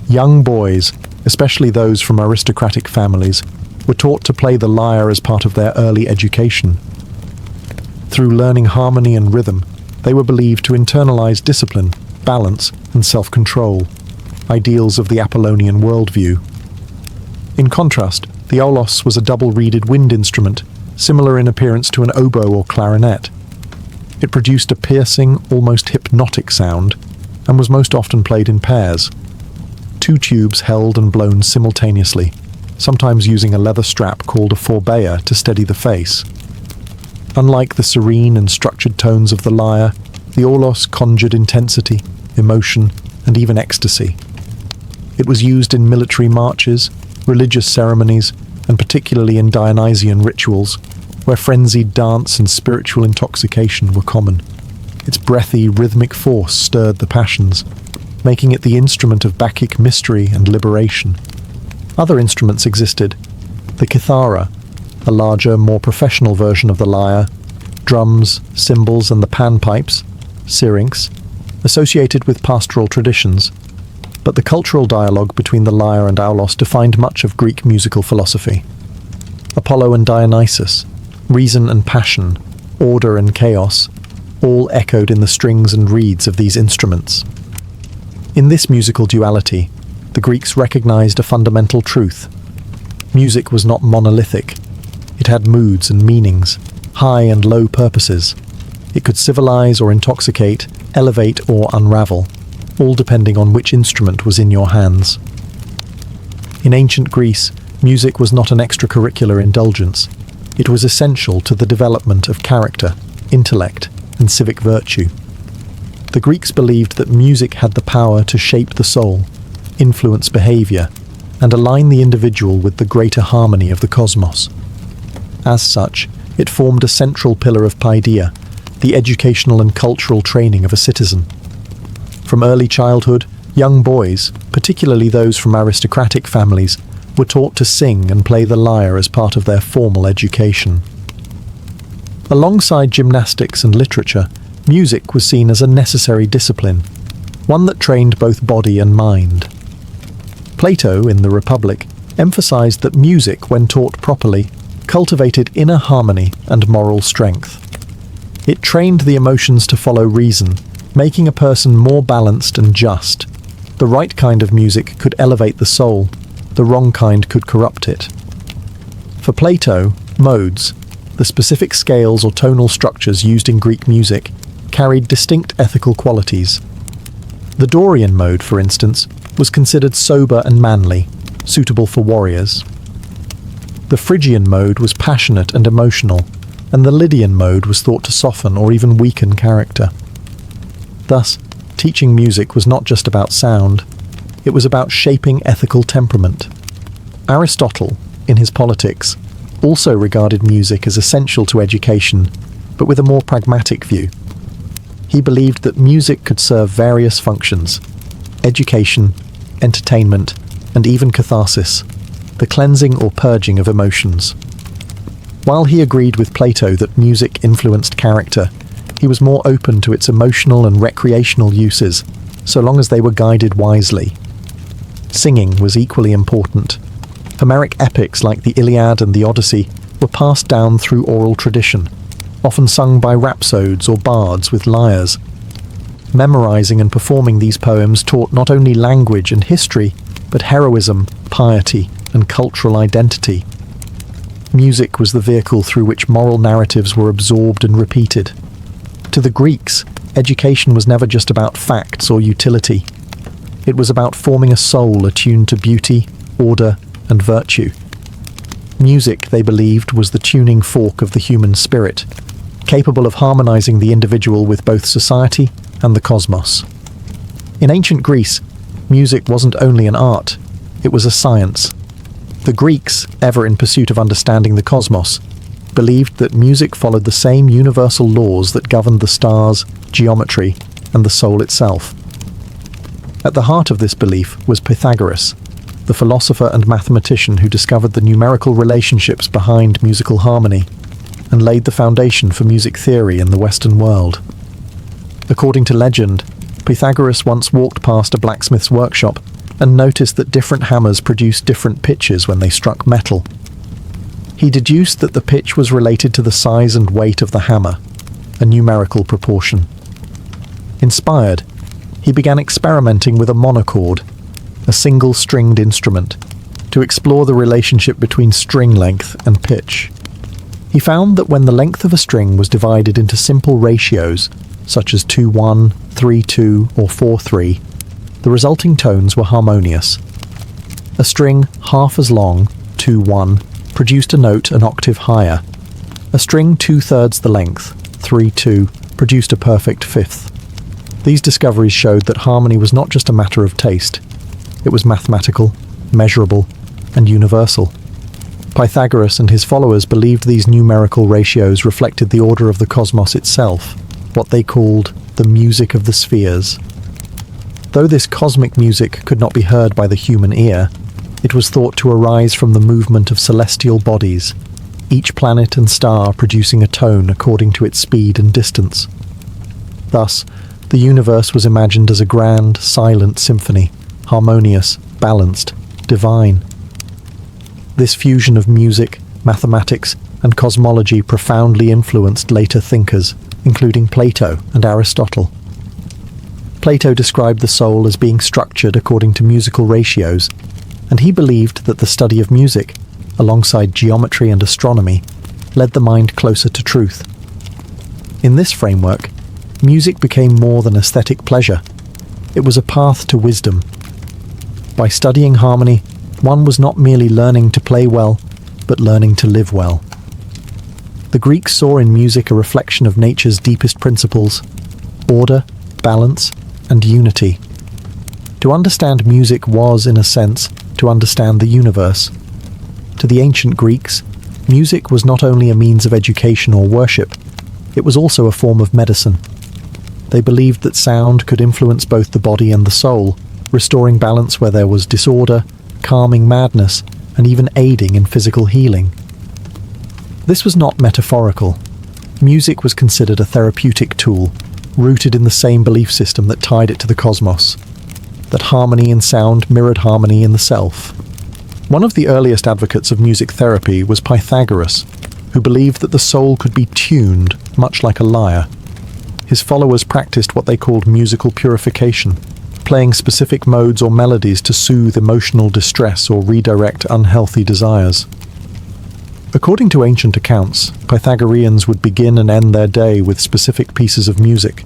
Young boys, especially those from aristocratic families, were taught to play the lyre as part of their early education. Through learning harmony and rhythm, They were believed to internalize discipline, balance, and self-control, ideals of the Apollonian worldview. In contrast, the aulos was a double-reeded wind instrument, similar in appearance to an oboe or clarinet. It produced a piercing, almost hypnotic sound, and was most often played in pairs. Two tubes held and blown simultaneously, sometimes using a leather strap called a forbear to steady the face. Unlike the serene and structured tones of the lyre, the aulos conjured intensity, emotion, and even ecstasy. It was used in military marches, religious ceremonies, and particularly in Dionysian rituals, where frenzied dance and spiritual intoxication were common. Its breathy, rhythmic force stirred the passions, making it the instrument of Bacchic mystery and liberation. Other instruments existed: the kithara, a larger, more professional version of the lyre, drums, cymbals, and the panpipes, syrinx, associated with pastoral traditions. But the cultural dialogue between the lyre and aulos defined much of Greek musical philosophy. Apollo and Dionysus, reason and passion, order and chaos, all echoed in the strings and reeds of these instruments. In this musical duality, the Greeks recognized a fundamental truth. Music was not monolithic. It had moods and meanings, high and low purposes. It could civilize or intoxicate, elevate or unravel, all depending on which instrument was in your hands. In ancient Greece, music was not an extracurricular indulgence. It was essential to the development of character, intellect, and civic virtue. The Greeks believed that music had the power to shape the soul, influence behavior, and align the individual with the greater harmony of the cosmos. As such, it formed a central pillar of paideia, the educational and cultural training of a citizen. From early childhood, young boys, particularly those from aristocratic families, were taught to sing and play the lyre as part of their formal education. Alongside gymnastics and literature, music was seen as a necessary discipline, one that trained both body and mind. Plato, in the Republic, emphasized that music, when taught properly, cultivated inner harmony and moral strength. It trained the emotions to follow reason, making a person more balanced and just. The right kind of music could elevate the soul, the wrong kind could corrupt it. For Plato, modes, the specific scales or tonal structures used in Greek music, carried distinct ethical qualities. The Dorian mode, for instance, was considered sober and manly, suitable for warriors. The Phrygian mode was passionate and emotional, and the Lydian mode was thought to soften or even weaken character. Thus, teaching music was not just about sound, it was about shaping ethical temperament. Aristotle, in his Politics, also regarded music as essential to education, but with a more pragmatic view. He believed that music could serve various functions: education, entertainment, and even catharsis, the cleansing or purging of emotions. While he agreed with Plato that music influenced character, he was more open to its emotional and recreational uses, so long as they were guided wisely. Singing was equally important. Homeric epics like the Iliad and the Odyssey were passed down through oral tradition, often sung by rhapsodes or bards with lyres. Memorizing and performing these poems taught not only language and history, but heroism, piety, and cultural identity. Music was the vehicle through which moral narratives were absorbed and repeated. To the Greeks, education was never just about facts or utility. It was about forming a soul attuned to beauty, order, and virtue. Music, they believed, was the tuning fork of the human spirit, capable of harmonizing the individual with both society and the cosmos. In ancient Greece, music wasn't only an art, it was a science. The Greeks, ever in pursuit of understanding the cosmos, believed that music followed the same universal laws that governed the stars, geometry, and the soul itself. At the heart of this belief was Pythagoras, the philosopher and mathematician who discovered the numerical relationships behind musical harmony and laid the foundation for music theory in the Western world. According to legend, Pythagoras once walked past a blacksmith's workshop and noticed that different hammers produced different pitches when they struck metal. He deduced that the pitch was related to the size and weight of the hammer, a numerical proportion. Inspired, he began experimenting with a monochord, a single-stringed instrument, to explore the relationship between string length and pitch. He found that when the length of a string was divided into simple ratios, such as 2-1, 3-2, or 4-3, the resulting tones were harmonious. A string half as long, 2-1, produced a note an octave higher. A string 2/3 the length, 3-2, produced a perfect fifth. These discoveries showed that harmony was not just a matter of taste. It was mathematical, measurable, and universal. Pythagoras and his followers believed these numerical ratios reflected the order of the cosmos itself, what they called the music of the spheres. Though this cosmic music could not be heard by the human ear, it was thought to arise from the movement of celestial bodies, each planet and star producing a tone according to its speed and distance. Thus, the universe was imagined as a grand, silent symphony, harmonious, balanced, divine. This fusion of music, mathematics, and cosmology profoundly influenced later thinkers, including Plato and Aristotle. Plato described the soul as being structured according to musical ratios, and he believed that the study of music, alongside geometry and astronomy, led the mind closer to truth. In this framework, music became more than aesthetic pleasure. It was a path to wisdom. By studying harmony, one was not merely learning to play well, but learning to live well. The Greeks saw in music a reflection of nature's deepest principles: order, balance, and unity. To understand music was, in a sense, to understand the universe. To the ancient Greeks, music was not only a means of education or worship, it was also a form of medicine. They believed that sound could influence both the body and the soul, restoring balance where there was disorder, calming madness, and even aiding in physical healing. This was not metaphorical. Music was considered a therapeutic tool, rooted in the same belief system that tied it to the cosmos, that harmony in sound mirrored harmony in the self. One of the earliest advocates of music therapy was Pythagoras, who believed that the soul could be tuned, much like a lyre. His followers practiced what they called musical purification, playing specific modes or melodies to soothe emotional distress or redirect unhealthy desires. According to ancient accounts, Pythagoreans would begin and end their day with specific pieces of music,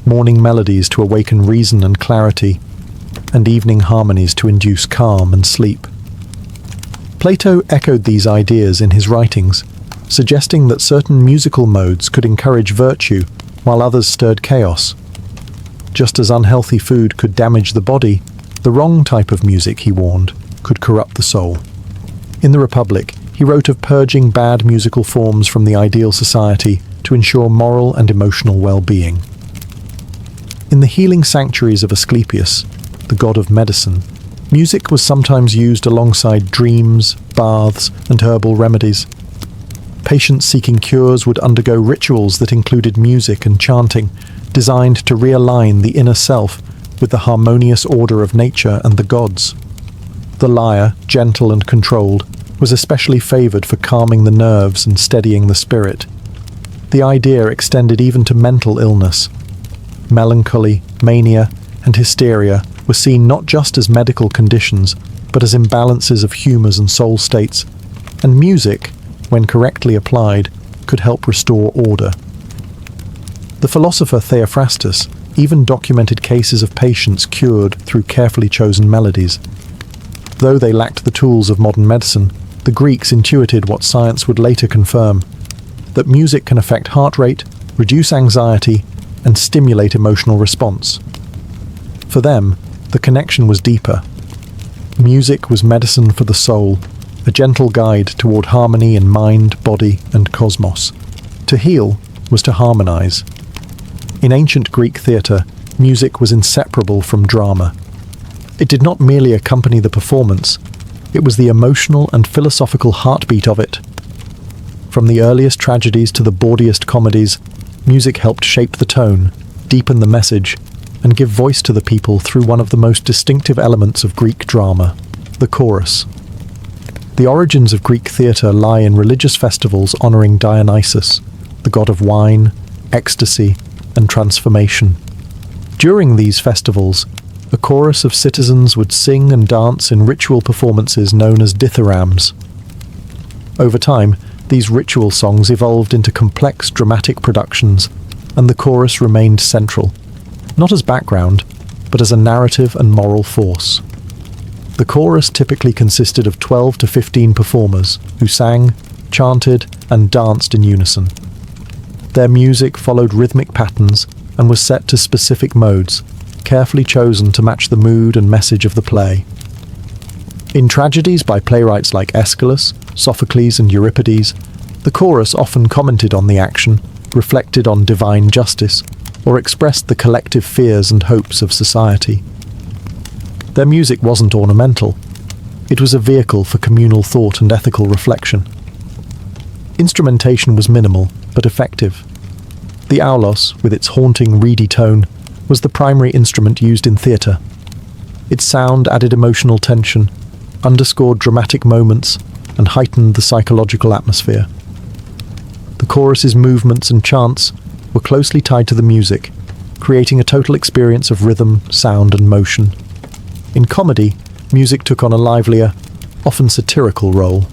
morning melodies to awaken reason and clarity, and evening harmonies to induce calm and sleep. Plato echoed these ideas in his writings, suggesting that certain musical modes could encourage virtue while others stirred chaos. Just as unhealthy food could damage the body, the wrong type of music, he warned, could corrupt the soul. In the Republic, he wrote of purging bad musical forms from the ideal society to ensure moral and emotional well-being. In the healing sanctuaries of Asclepius, the god of medicine, music was sometimes used alongside dreams, baths, and herbal remedies. Patients seeking cures would undergo rituals that included music and chanting, designed to realign the inner self with the harmonious order of nature and the gods. The lyre, gentle and controlled, was especially favored for calming the nerves and steadying the spirit. The idea extended even to mental illness. Melancholy, mania, and hysteria were seen not just as medical conditions, but as imbalances of humours and soul states, and music, when correctly applied, could help restore order. The philosopher Theophrastus even documented cases of patients cured through carefully chosen melodies. Though they lacked the tools of modern medicine, the Greeks intuited what science would later confirm, that music can affect heart rate, reduce anxiety, and stimulate emotional response. For them, the connection was deeper. Music was medicine for the soul, a gentle guide toward harmony in mind, body, and cosmos. To heal was to harmonize. In ancient Greek theatre, music was inseparable from drama. It did not merely accompany the performance, it was the emotional and philosophical heartbeat of it. From the earliest tragedies to the bawdiest comedies, music helped shape the tone, deepen the message, and give voice to the people through one of the most distinctive elements of Greek drama, the chorus. The origins of Greek theatre lie in religious festivals honouring Dionysus, the god of wine, ecstasy, and transformation. During these festivals, a chorus of citizens would sing and dance in ritual performances known as dithyrambs. Over time, these ritual songs evolved into complex dramatic productions, and the chorus remained central, not as background, but as a narrative and moral force. The chorus typically consisted of 12 to 15 performers who sang, chanted, and danced in unison. Their music followed rhythmic patterns and was set to specific modes, carefully chosen to match the mood and message of the play. In tragedies by playwrights like Aeschylus, Sophocles, and Euripides, the chorus often commented on the action, reflected on divine justice, or expressed the collective fears and hopes of society. Their music wasn't ornamental. It was a vehicle for communal thought and ethical reflection. Instrumentation was minimal, but effective. The aulos, with its haunting, reedy tone, was the primary instrument used in theatre. Its sound added emotional tension, underscored dramatic moments, and heightened the psychological atmosphere. The chorus's movements and chants were closely tied to the music, creating a total experience of rhythm, sound, and motion. In comedy, music took on a livelier, often satirical role.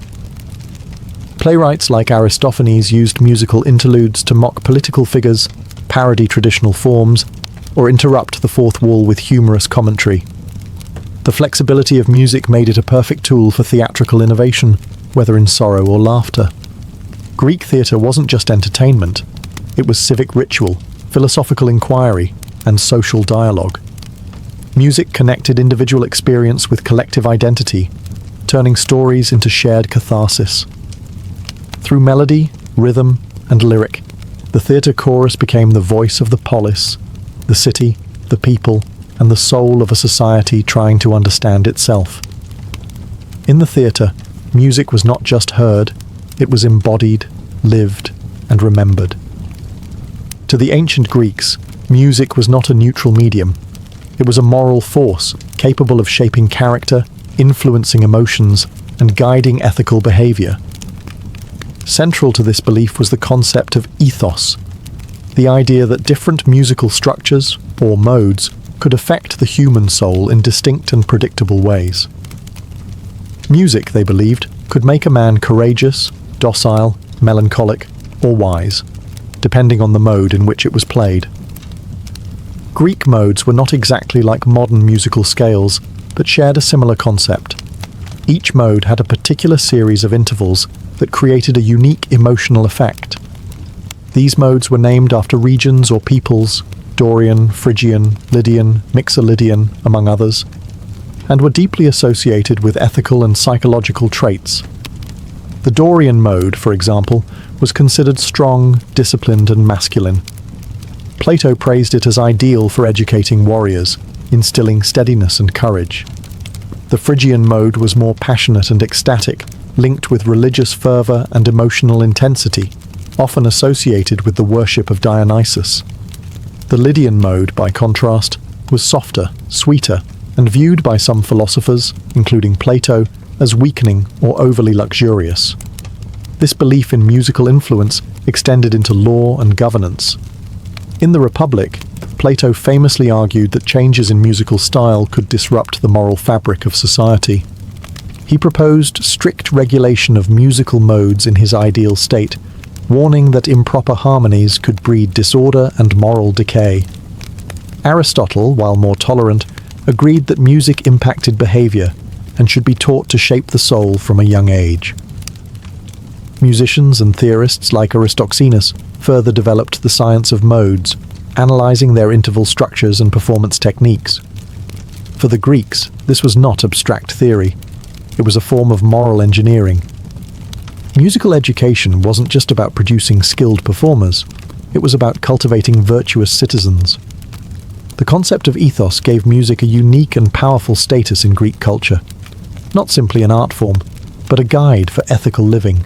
Playwrights like Aristophanes used musical interludes to mock political figures, parody traditional forms, or interrupt the fourth wall with humorous commentary. The flexibility of music made it a perfect tool for theatrical innovation, whether in sorrow or laughter. Greek theatre wasn't just entertainment. It was civic ritual, philosophical inquiry, and social dialogue. Music connected individual experience with collective identity, turning stories into shared catharsis. Through melody, rhythm, and lyric, the theatre chorus became the voice of the polis, the city, the people, and the soul of a society trying to understand itself. In the theatre, music was not just heard, it was embodied, lived, and remembered. To the ancient Greeks, music was not a neutral medium. It was a moral force capable of shaping character, influencing emotions, and guiding ethical behavior. Central to this belief was the concept of ethos, the idea that different musical structures, or modes, could affect the human soul in distinct and predictable ways. Music, they believed, could make a man courageous, docile, melancholic, or wise, depending on the mode in which it was played. Greek modes were not exactly like modern musical scales, but shared a similar concept. Each mode had a particular series of intervals that created a unique emotional effect. These modes were named after regions or peoples, Dorian, Phrygian, Lydian, Mixolydian, among others, and were deeply associated with ethical and psychological traits. The Dorian mode, for example, was considered strong, disciplined, and masculine. Plato praised it as ideal for educating warriors, instilling steadiness and courage. The Phrygian mode was more passionate and ecstatic, linked with religious fervor and emotional intensity, often associated with the worship of Dionysus. The Lydian mode, by contrast, was softer, sweeter, and viewed by some philosophers, including Plato, as weakening or overly luxurious. This belief in musical influence extended into law and governance. In the Republic, Plato famously argued that changes in musical style could disrupt the moral fabric of society. He proposed strict regulation of musical modes in his ideal state, warning that improper harmonies could breed disorder and moral decay. Aristotle, while more tolerant, agreed that music impacted behavior and should be taught to shape the soul from a young age. Musicians and theorists like Aristoxenus further developed the science of modes, analyzing their interval structures and performance techniques. For the Greeks, this was not abstract theory. It was a form of moral engineering. Musical education wasn't just about producing skilled performers, it was about cultivating virtuous citizens. The concept of ethos gave music a unique and powerful status in Greek culture. Not simply an art form, but a guide for ethical living.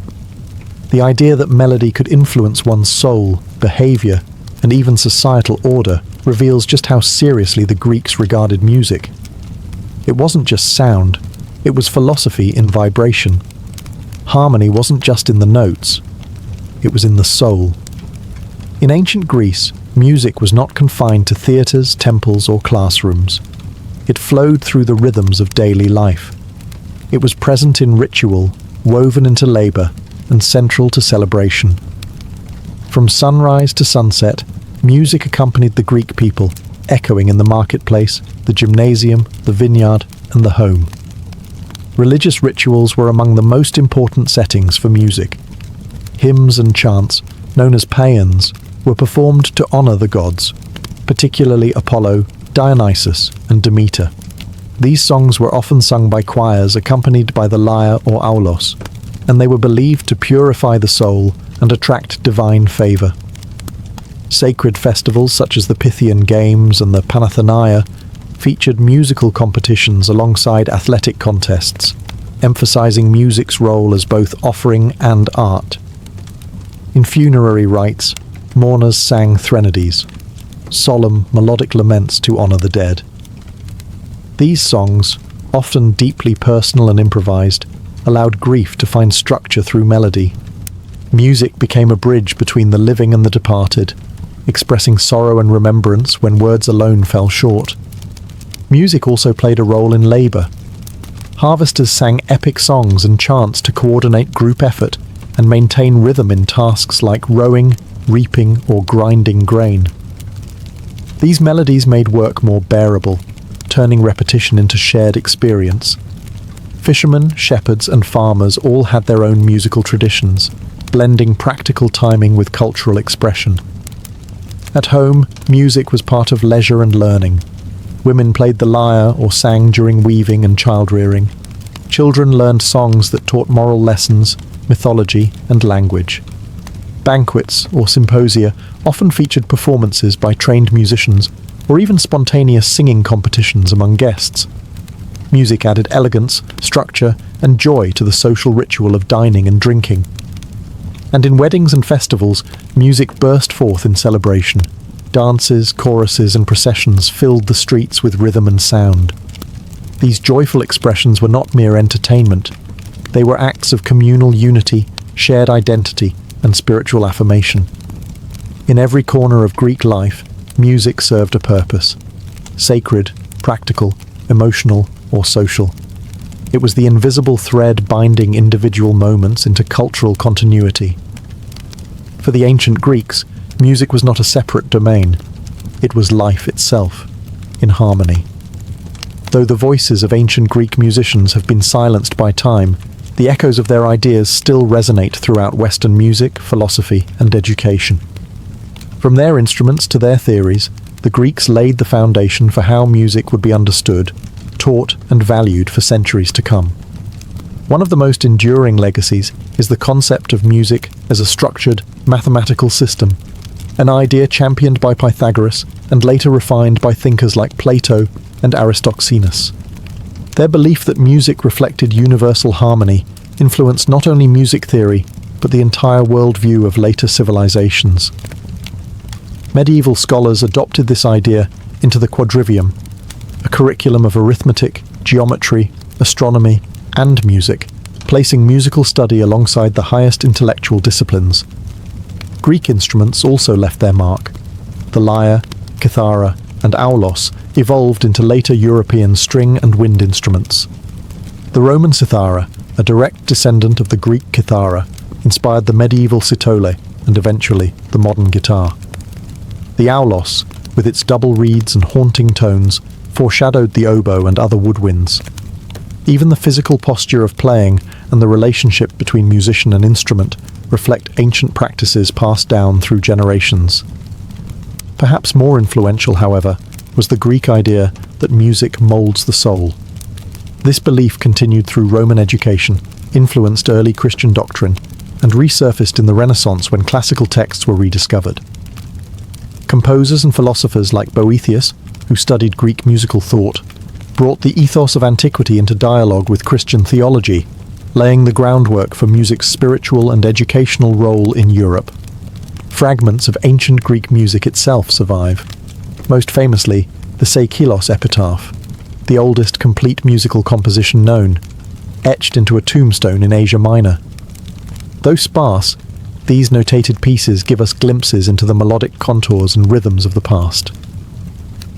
The idea that melody could influence one's soul, behavior, and even societal order reveals just how seriously the Greeks regarded music. It wasn't just sound, it was philosophy in vibration. Harmony wasn't just in the notes, it was in the soul. In ancient Greece, music was not confined to theatres, temples, or classrooms. It flowed through the rhythms of daily life. It was present in ritual, woven into labour, and central to celebration. From sunrise to sunset, music accompanied the Greek people, echoing in the marketplace, the gymnasium, the vineyard, and the home. Religious rituals were among the most important settings for music. Hymns and chants, known as paeans, were performed to honour the gods, particularly Apollo, Dionysus, and Demeter. These songs were often sung by choirs accompanied by the lyre or aulos, and they were believed to purify the soul and attract divine favour. Sacred festivals such as the Pythian Games and the Panathenaea featured musical competitions alongside athletic contests, emphasising music's role as both offering and art. In funerary rites, mourners sang threnodies, solemn melodic laments to honour the dead. These songs, often deeply personal and improvised, allowed grief to find structure through melody. Music became a bridge between the living and the departed, expressing sorrow and remembrance when words alone fell short. Music also played a role in labour. Harvesters sang epic songs and chants to coordinate group effort and maintain rhythm in tasks like rowing, reaping, or grinding grain. These melodies made work more bearable, turning repetition into shared experience. Fishermen, shepherds, and farmers all had their own musical traditions, blending practical timing with cultural expression. At home, music was part of leisure and learning. Women played the lyre or sang during weaving and child-rearing. Children learned songs that taught moral lessons, mythology, and language. Banquets or symposia often featured performances by trained musicians or even spontaneous singing competitions among guests. Music added elegance, structure, and joy to the social ritual of dining and drinking. And in weddings and festivals, music burst forth in celebration. Dances, choruses, and processions filled the streets with rhythm and sound. These joyful expressions were not mere entertainment. They were acts of communal unity, shared identity, and spiritual affirmation. In every corner of Greek life, music served a purpose: sacred, practical, emotional, or social. It was the invisible thread binding individual moments into cultural continuity. For the ancient Greeks, music was not a separate domain. It was life itself, in harmony. Though the voices of ancient Greek musicians have been silenced by time, the echoes of their ideas still resonate throughout Western music, philosophy, and education. From their instruments to their theories, the Greeks laid the foundation for how music would be understood, taught, and valued for centuries to come. One of the most enduring legacies is the concept of music as a structured, mathematical system, an idea championed by Pythagoras and later refined by thinkers like Plato and Aristoxenus. Their belief that music reflected universal harmony influenced not only music theory, but the entire worldview of later civilizations. Medieval scholars adopted this idea into the quadrivium, a curriculum of arithmetic, geometry, astronomy, and music, placing musical study alongside the highest intellectual disciplines. Greek instruments also left their mark. The lyre, kithara, and aulos evolved into later European string and wind instruments. The Roman cithara, a direct descendant of the Greek kithara, inspired the medieval sitole and eventually the modern guitar. The aulos, with its double reeds and haunting tones, foreshadowed the oboe and other woodwinds. Even the physical posture of playing and the relationship between musician and instrument reflect ancient practices passed down through generations. Perhaps more influential, however, was the Greek idea that music molds the soul. This belief continued through Roman education, influenced early Christian doctrine, and resurfaced in the Renaissance when classical texts were rediscovered. Composers and philosophers like Boethius, who studied Greek musical thought, brought the ethos of antiquity into dialogue with Christian theology, laying the groundwork for music's spiritual and educational role in Europe. Fragments of ancient Greek music itself survive, most famously the Seikilos epitaph, the oldest complete musical composition known, etched into a tombstone in Asia Minor. Though sparse, These notated pieces give us glimpses into the melodic contours and rhythms of the past.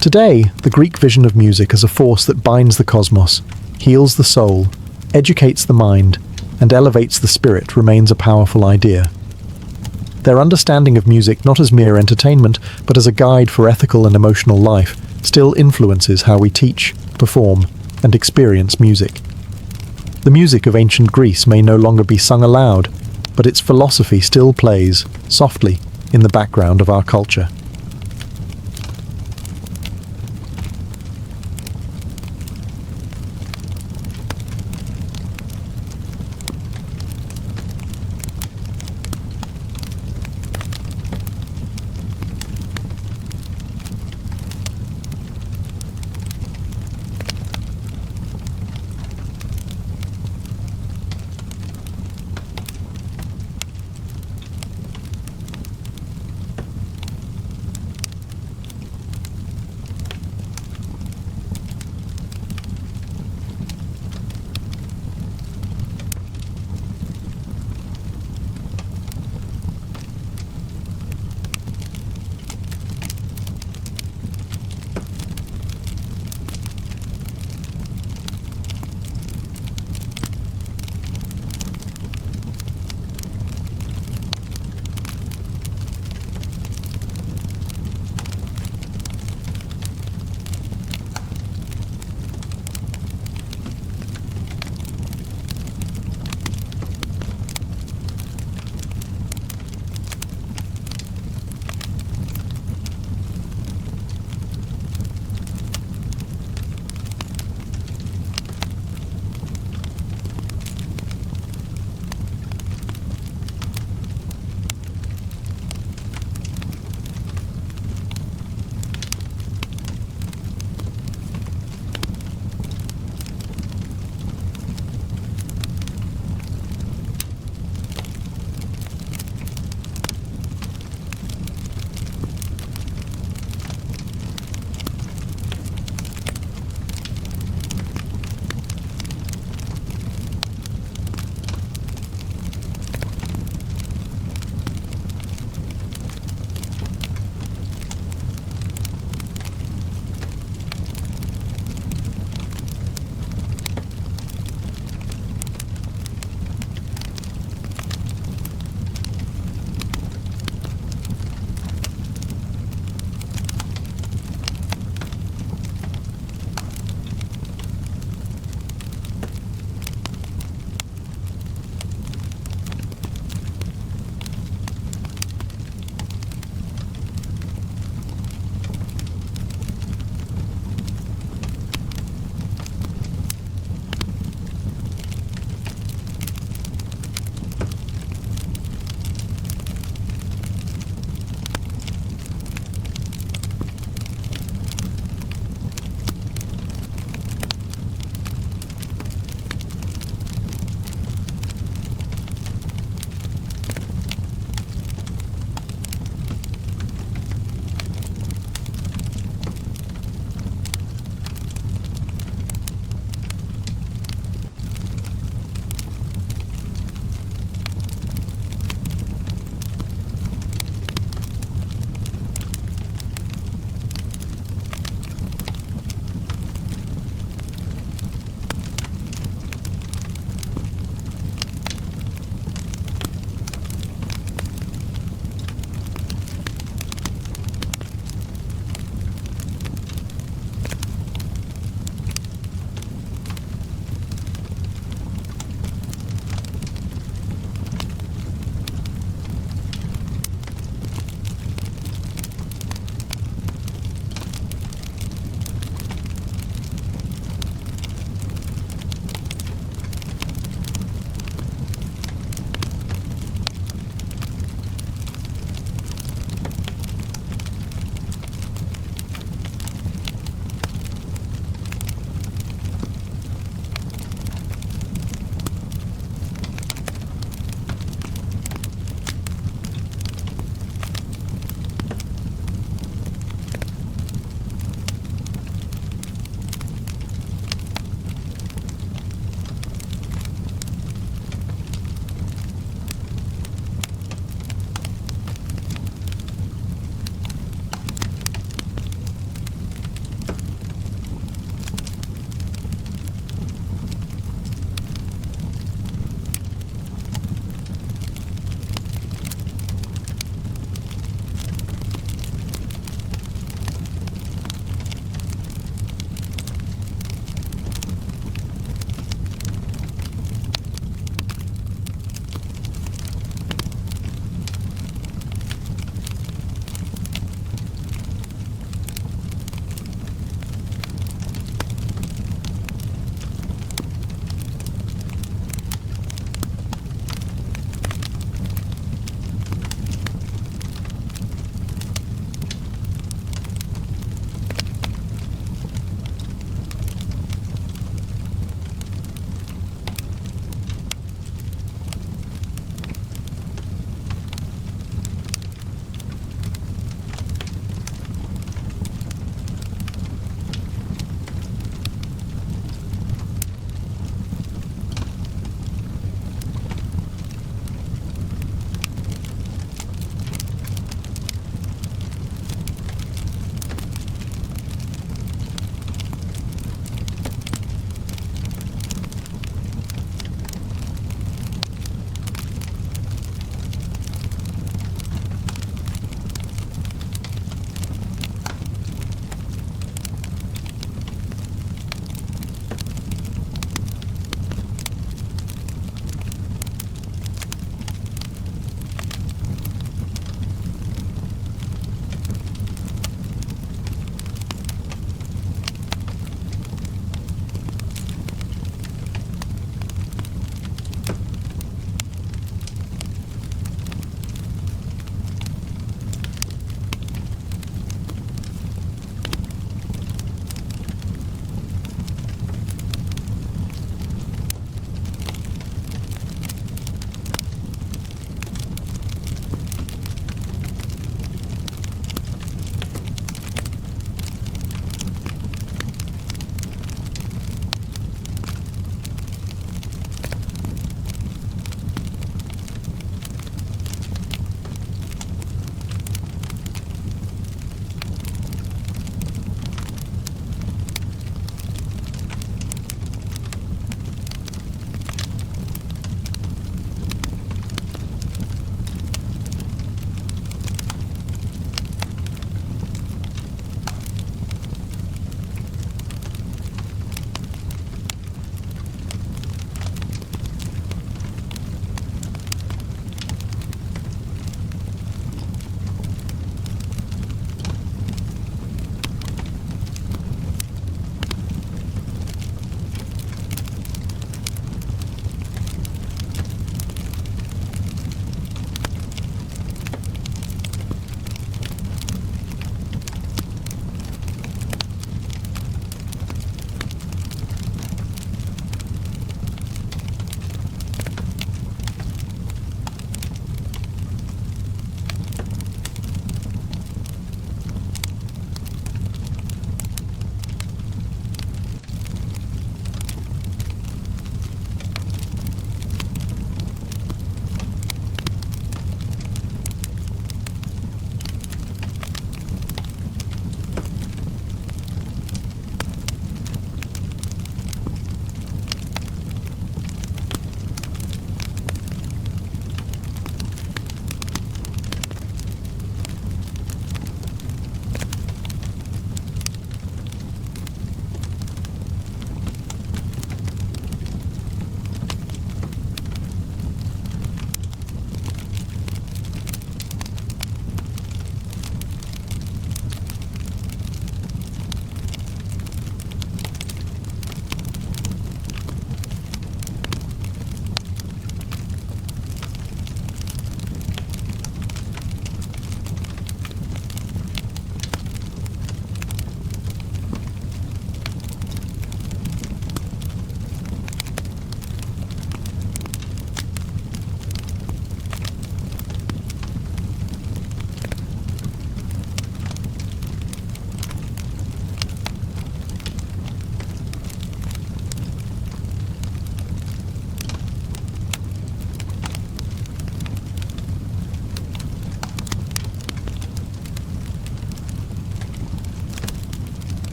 Today, the Greek vision of music as a force that binds the cosmos, heals the soul, educates the mind, and elevates the spirit remains a powerful idea. Their understanding of music not as mere entertainment, but as a guide for ethical and emotional life, still influences how we teach, perform, and experience music. The music of ancient Greece may no longer be sung aloud, but its philosophy still plays, softly, in the background of our culture.